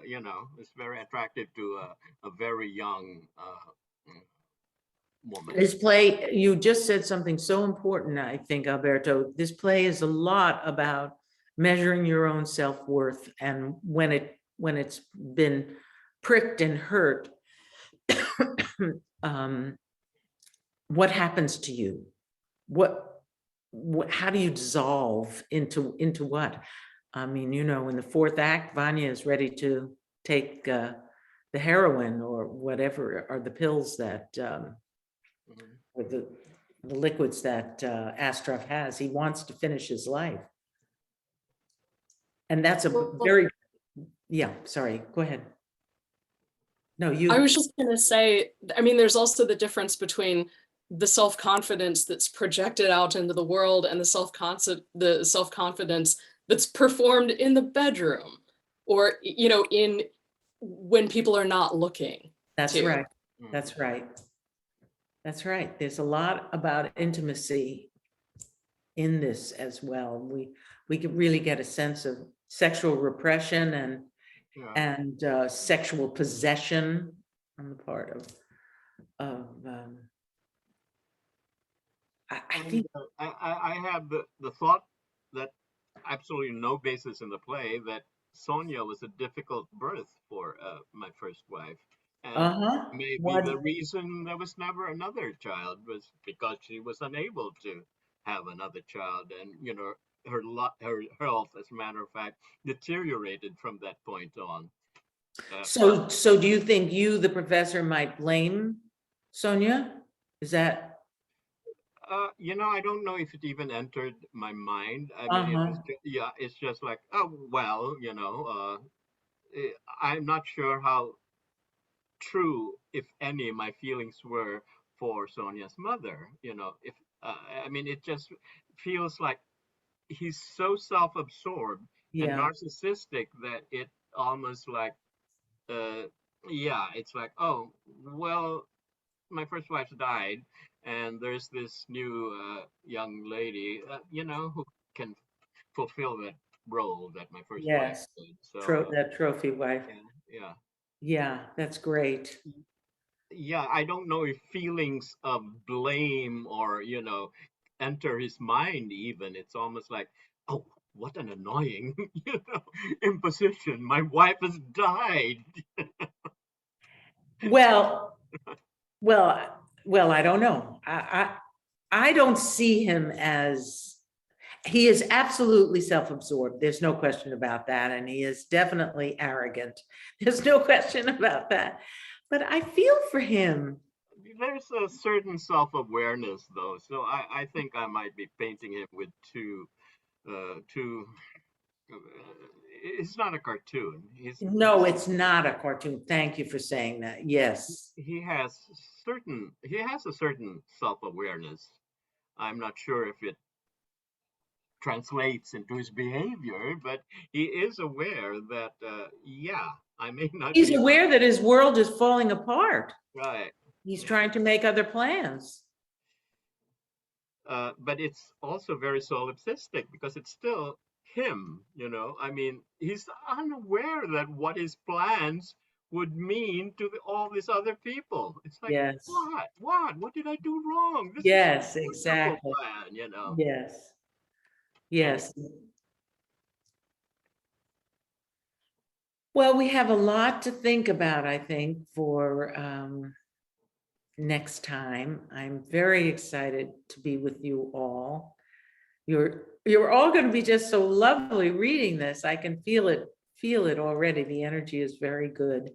you know, is very attractive to a very young woman. This play, you just said something so important, I think, Alberto. This play is a lot about measuring your own self-worth, and when it's been pricked and hurt, what happens to you? How do you dissolve into what? I mean, you know, in the fourth act, Vanya is ready to take the heroin or whatever, or the pills that or the liquids that ASTROV has. He wants to finish his life. And that's a very, yeah, sorry, go ahead. No, you. I was just gonna say, I mean, there's also the difference between the self-confidence that's projected out into the world and the self-confidence that's performed in the bedroom, or, you know, in when people are not looking. That's too. right. That's right. That's right. There's a lot about intimacy in this as well. We can really get a sense of sexual repression and sexual possession on the part of I think I have the thought that absolutely no basis in the play that SONYA was a difficult birth for my first wife. And maybe the reason there was never another child was because she was unable to have another child. And, you know, her health, as a matter of fact, deteriorated from that point on. So do you think you, the professor, might blame SONYA? Is that? You know, I don't know if it even entered my mind. I mean, it was yeah, it's just like, oh, well, you know, I'm not sure how true, if any, my feelings were for SONYA's mother. You know, if I mean, it just feels like he's so self-absorbed and narcissistic that it almost like, yeah, it's like, oh, well, my first wife died, and there's this new young lady, you know, who can fulfill that role that my first wife did. So that trophy wife. Yeah. Yeah, that's great. Yeah, I don't know if feelings of blame or, you know, enter his mind even. It's almost like, oh, what an annoying, you know, imposition. My wife has died. Well, I don't know. I don't see him as, he is absolutely self-absorbed. There's no question about that. And he is definitely arrogant. There's no question about that. But I feel for him. There's a certain self-awareness, though. So I think I might be painting him with too, it's not a cartoon. No, it's not a cartoon. Thank you for saying that. Yes. He has a certain self-awareness. I'm not sure if it translates into his behavior, but he is aware that, yeah, I may not. He's aware that his world is falling apart. Right. He's trying to make other plans. But it's also very solipsistic because it's still him, you know. I mean, he's unaware that what his plans would mean to all these other people. It's like, what did I do wrong? This is a exactly. plan, you know. Yes. Well, we have a lot to think about, I think, for next time. I'm very excited to be with you all. You're all going to be just so lovely reading this. I can feel it already. The energy is very good.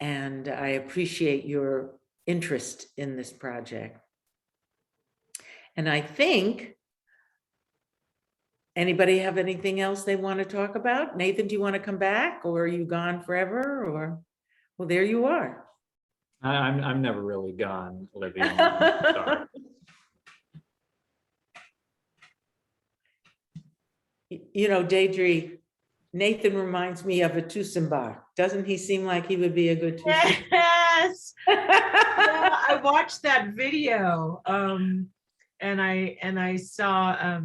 And I appreciate your interest in this project. And I think, anybody have anything else they want to talk about? Nathan, do you want to come back, or are you gone forever? Or, well, there you are. I'm never really gone, Olivia. Sorry. You know, Deidrie, Nathan reminds me of a Tusenbach. Doesn't he seem like he would be a good Tusenbach? Yes. Yeah, I watched that video. And I saw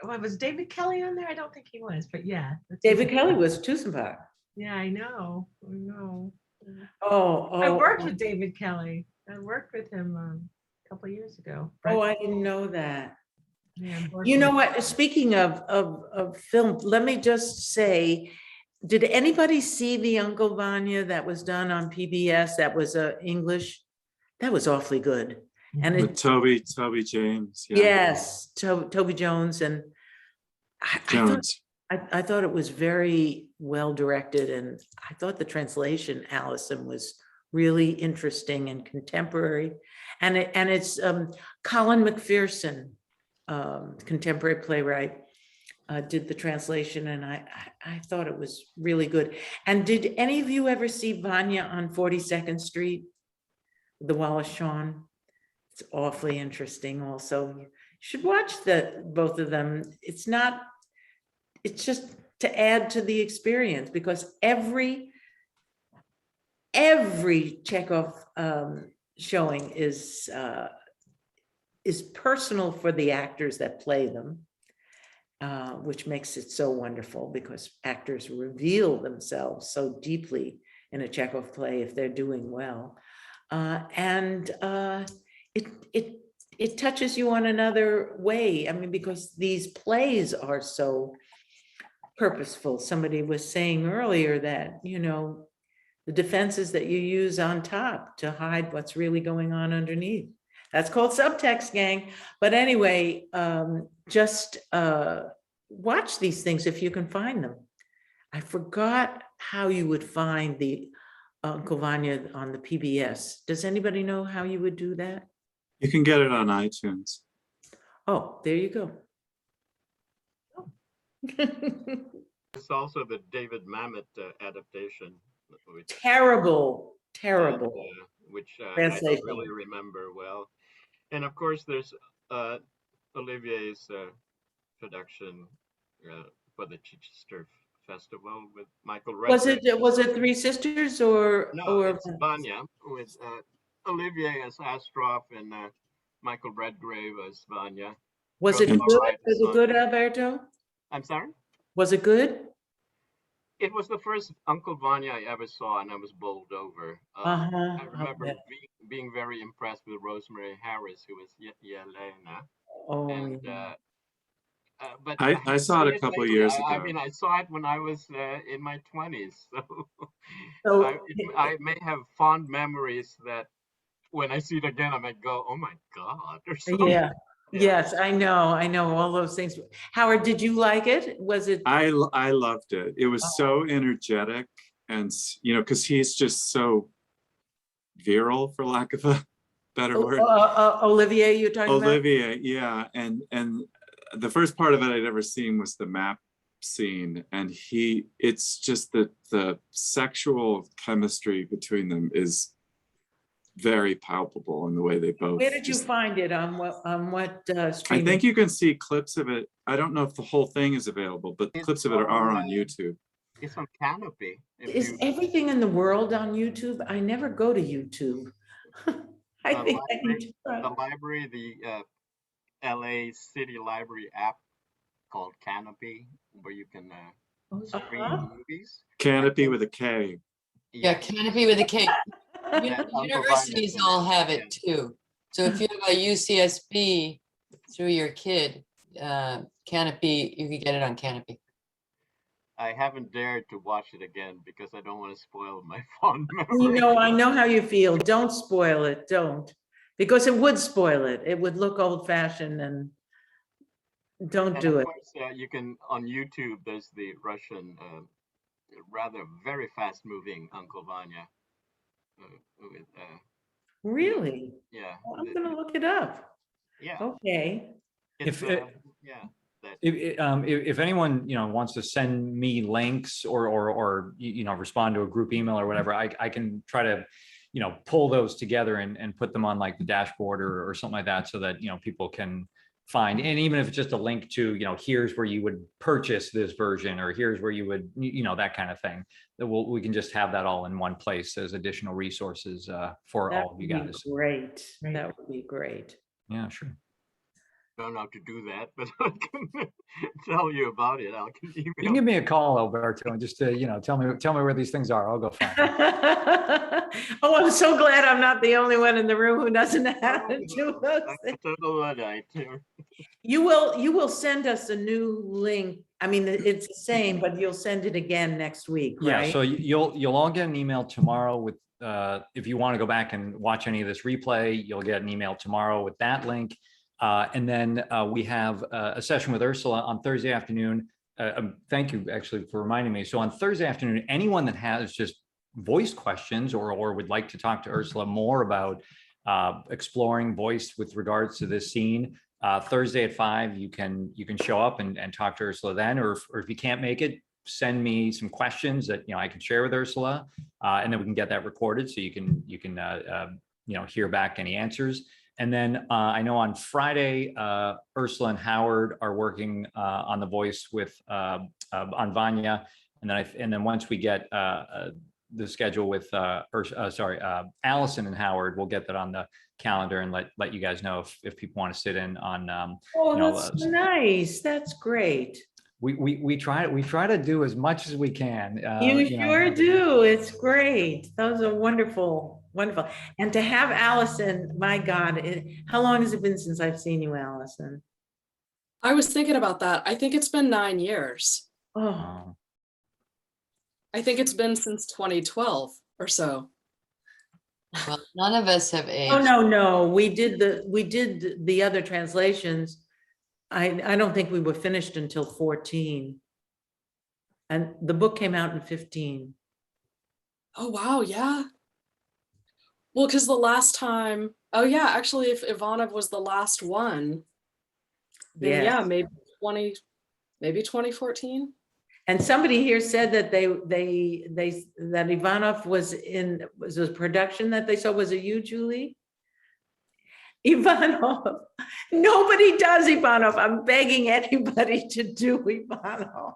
what was David Kelly on there? I don't think he was, but yeah. David Kelly was Tusenbach. Yeah, I know. I know. Oh, I worked with David Kelly. I worked with him a couple of years ago. Oh, I didn't know that. Yeah, you know what? Speaking of film, let me just say, did anybody see the Uncle Vanya that was done on PBS? That was English. That was awfully good. And With it, Toby James. Yeah. yes, Toby Jones and Jones. I thought it was very well directed, and I thought the translation, Allison, was really interesting and contemporary. And it's Colin McPherson, contemporary playwright, did the translation, and I thought it was really good. And did any of you ever see Vanya on 42nd Street, the Wallace Shawn? It's awfully interesting. Also, you should watch both of them. It's just to add to the experience, because every Chekhov showing is personal for the actors that play them, which makes it so wonderful, because actors reveal themselves so deeply in a Chekhov play if they're doing well. It touches you on another way. I mean, because these plays are so purposeful. Somebody was saying earlier that, you know, the defenses that you use on top to hide what's really going on underneath. That's called subtext, gang. But anyway, just watch these things if you can find them. I forgot how you would find the Uncle Vanya on the PBS. Does anybody know how you would do that? You can get it on iTunes. Oh, there you go. It's also the David Mamet adaptation. Terrible. Which I translation. don't really remember well. And of course, there's Olivier's production for the Chichester Festival with Michael Redgrave. Was it Three Sisters or? No, it's Vanya with Olivier as Astrov and Michael Redgrave as Vanya. Was it good, Alberto? I'm sorry? Was it good? It was the first Uncle Vanya I ever saw, and I was bowled over. I remember being very impressed with Rosemary Harris, who was Yelena. Oh, and, but I saw it a couple of years ago. I mean, I saw it when I was in my 20s, so I may have fond memories that when I see it again, I might go, "Oh my God!" or something. Yeah. Yes, I know all those things. Howard, did you like it? Was it? I loved it. It was so energetic, and you know, because he's just so virile, for lack of a better word. Olivier, you're talking about? Olivier, yeah, and the first part of it I'd ever seen was the map scene, and it's just that the sexual chemistry between them is very palpable in the way they both. Where did you find it? On what stream? I think you can see clips of it. I don't know if the whole thing is available, but clips of it are on YouTube. It's on Canopy. Is everything in the world on YouTube? I never go to YouTube. I think I need to try. The library, the LA City Library app called Canopy, where you can stream movies. Canopy with a K. Yeah, Canopy with a K. Universities all have it too. So if you have a UCSB through your kid, Canopy, you can get it on Canopy. I haven't dared to watch it again because I don't want to spoil my fond memory. You know, I know how you feel. Don't spoil it, don't. Because it would spoil it. It would look old fashioned and don't And do of it. course, you can, on YouTube, there's the Russian, rather very fast moving Uncle Vanya. With, Really? yeah. Well, I'm gonna look it up. Yeah. Okay. It's, If it- yeah. That, If anyone, wants to send me links or respond to a group email or whatever, I can try to, pull those together and put them on like the dashboard or something like that so that, people can find. And even if it's just a link to, here's where you would purchase this version, or here's where you would, that kind of thing, that we can just have that all in one place as additional resources for That all of you would be guys. great. That would be great. Yeah, sure. don't know how to do that, but I can tell you about it. I can email. You can give me a call, Alberto, and just tell me where these things are. I'll go find them. Oh, I'm so glad I'm not the only one in the room who doesn't know how to do those things. You will send us a new link. I mean, it's the same, but you'll send it again next week, right? Yeah, so you'll all get an email tomorrow with if you want to go back and watch any of this replay, you'll get an email tomorrow with that link. And then we have a session with Ursula on Thursday afternoon. Thank you actually for reminding me. So on Thursday afternoon, anyone that has just voice questions or would like to talk to Ursula more about exploring voice with regards to this scene, Thursday at 5, you can show up and talk to Ursula then, or if you can't make it, send me some questions that I can share with Ursula, and then we can get that recorded so you can hear back any answers. And then I know on Friday, Ursula and Howard are working on the voice with on Vanya, and then once we get the schedule with Allison and Howard, we'll get that on the calendar and let you guys know if people want to sit in on. That's nice. That's great. We try to do as much as we can. You sure do. It's great. Those are wonderful. Wonderful. And to have Allison, my God, how long has it been since I've seen you, Allison? I was thinking about that. I think it's been 9 years. Oh, I think it's been since 2012 or so. Well, none of us have aged. oh, no. We did the other translations. I don't think we were finished until 14. And the book came out in 15. Oh, wow. Yeah. Well, because the last time, oh yeah, actually, if Ivanov was the last one, then yeah, maybe 2014. And somebody here said that that Ivanov was a production that they saw. Was it you, Jully? Ivanov. Nobody does Ivanov. I'm begging anybody to do Ivanov.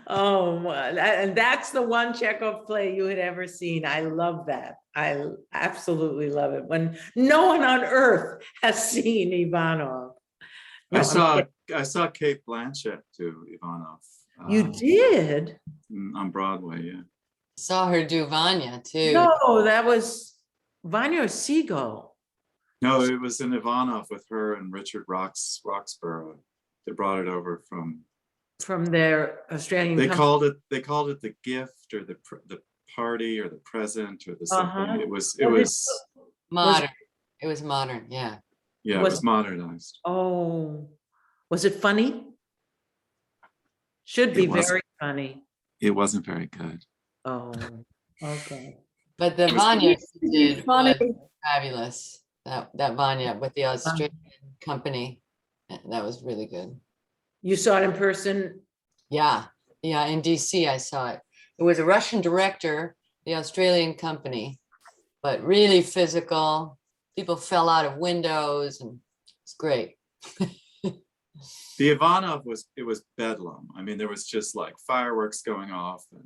Oh, and that's the one Chekhov play you had ever seen. I love that. I absolutely love it. When no one on earth has seen Ivanov. I saw Kate Blanchett do Ivanov. You did? On Broadway, yeah. Saw her do Vanya too. No, that was Vanya or Seagull. No, it was in Ivanov with her and Richard Roxburgh. They brought it over from their Australian. They called it the gift or the party or the present or the something. It was modern. It was modern. Yeah. Yeah, it was modernized. Oh, was it funny? Should be very funny. It wasn't very good. Oh, okay. But the Vanya did was fabulous. That Vanya with the Australian company, that was really good. You saw it in person? Yeah, in DC I saw it. It was a Russian director, the Australian company, but really physical. People fell out of windows and it's great. The Ivanov was bedlam. I mean, there was just like fireworks going off and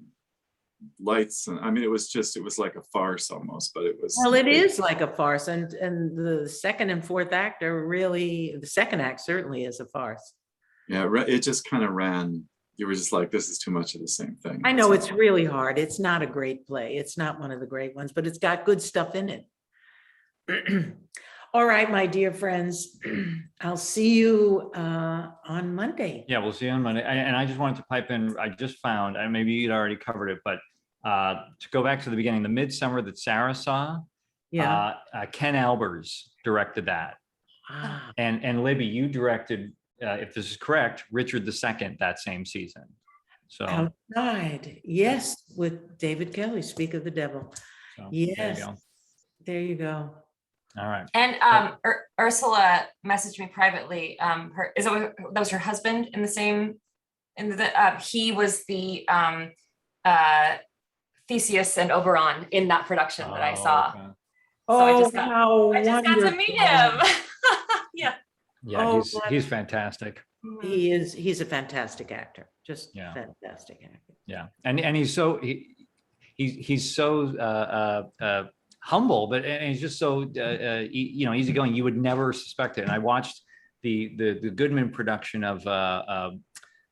lights, and I mean, it was like a farce almost, but it was. Well, it is like a farce, and the second and fourth act are really, the second act certainly is a farce. Yeah, it just kind of ran. You were just like, this is too much of the same thing. I know it's really hard. It's not a great play. It's not one of the great ones, but it's got good stuff in it. All right, my dear friends, I'll see you on Monday. Yeah, we'll see you on Monday. And I just wanted to pipe in, I just found, and maybe you'd already covered it, but to go back to the beginning, the Midsummer that Sara saw, Yeah. Ken Albers directed that. Ah, And Libby, you directed, if this is correct, Richard II that same season. So, outside, yes, with David Kelly, Speak of the Devil. so there you Yes, go. there you go. All right. And Ursula messaged me privately. That was her husband in the same, he was the Theseus and Oberon in that production that I saw. Okay. Oh, So how I just got to meet him. Yeah. Yeah, Oh, he's fantastic. He's a fantastic actor, just Yeah. fantastic actor. Yeah, and he's so he's so humble, but and he's just so easygoing. You would never suspect it. And I watched the Goodman production of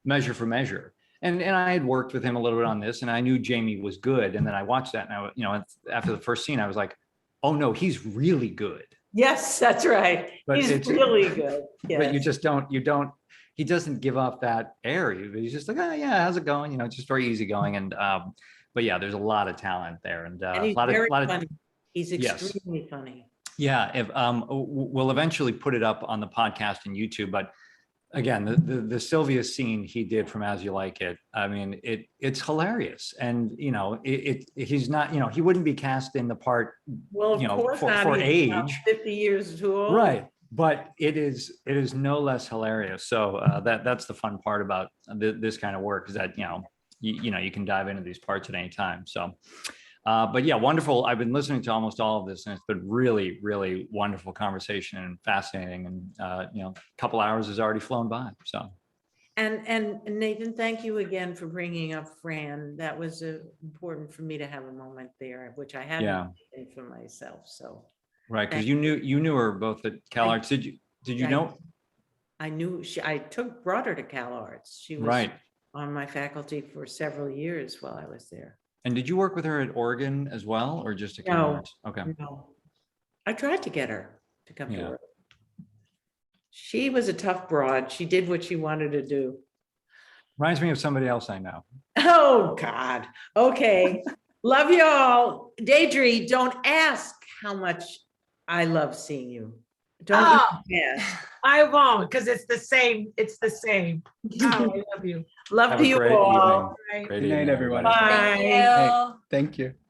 Measure for Measure, and I had worked with him a little bit on this, and I knew Jamie was good. And then I watched that, and after the first scene, I was like, oh no, he's really good. Yes, that's right. But He's it's- really good. But you Yes. just don't. He doesn't give off that air. He's just like, oh yeah, how's it going? Just very easygoing. And but yeah, there's a lot of talent there, and And a he's lot very of funny. He's Yes. extremely funny. yeah. If we'll eventually put it up on the podcast and YouTube, but again, the Sylvia scene he did from As You Like It, I mean, it's hilarious, and he's not, he wouldn't be cast in the part, Well, of course not. for He's about age, 50 years too old. right? But it is no less hilarious. So that's the fun part about this kind of work, is that you can dive into these parts at any time. So. But yeah, wonderful. I've been listening to almost all of this, and it's been really, really wonderful conversation and fascinating. And a couple hours has already flown by. So And Nathan, thank you again for bringing up Fran. That was important for me to have a moment there, which I hadn't Yeah. taken for myself. So right, because Thank you knew her both at Cal Arts. Did you I- know? I knew I brought her to Cal Arts. She was Right. on my faculty for several years while I was there. And did you work with her at Oregon as well, or just at Cal No. Arts? Okay. No, I tried to get her to come to Yeah. work. She was a tough broad. She did what she wanted to do. Reminds me of somebody else I know. Oh, God. Okay. Love you all. Deidrie, don't ask how much I love seeing you. Don't Oh. even ask. I won't, because it's the same. It's the same. Oh, I love you. Love Have to a you great all. evening. Right. Great Good night, evening, everyone. everybody. Bye. Thank you. Thank you.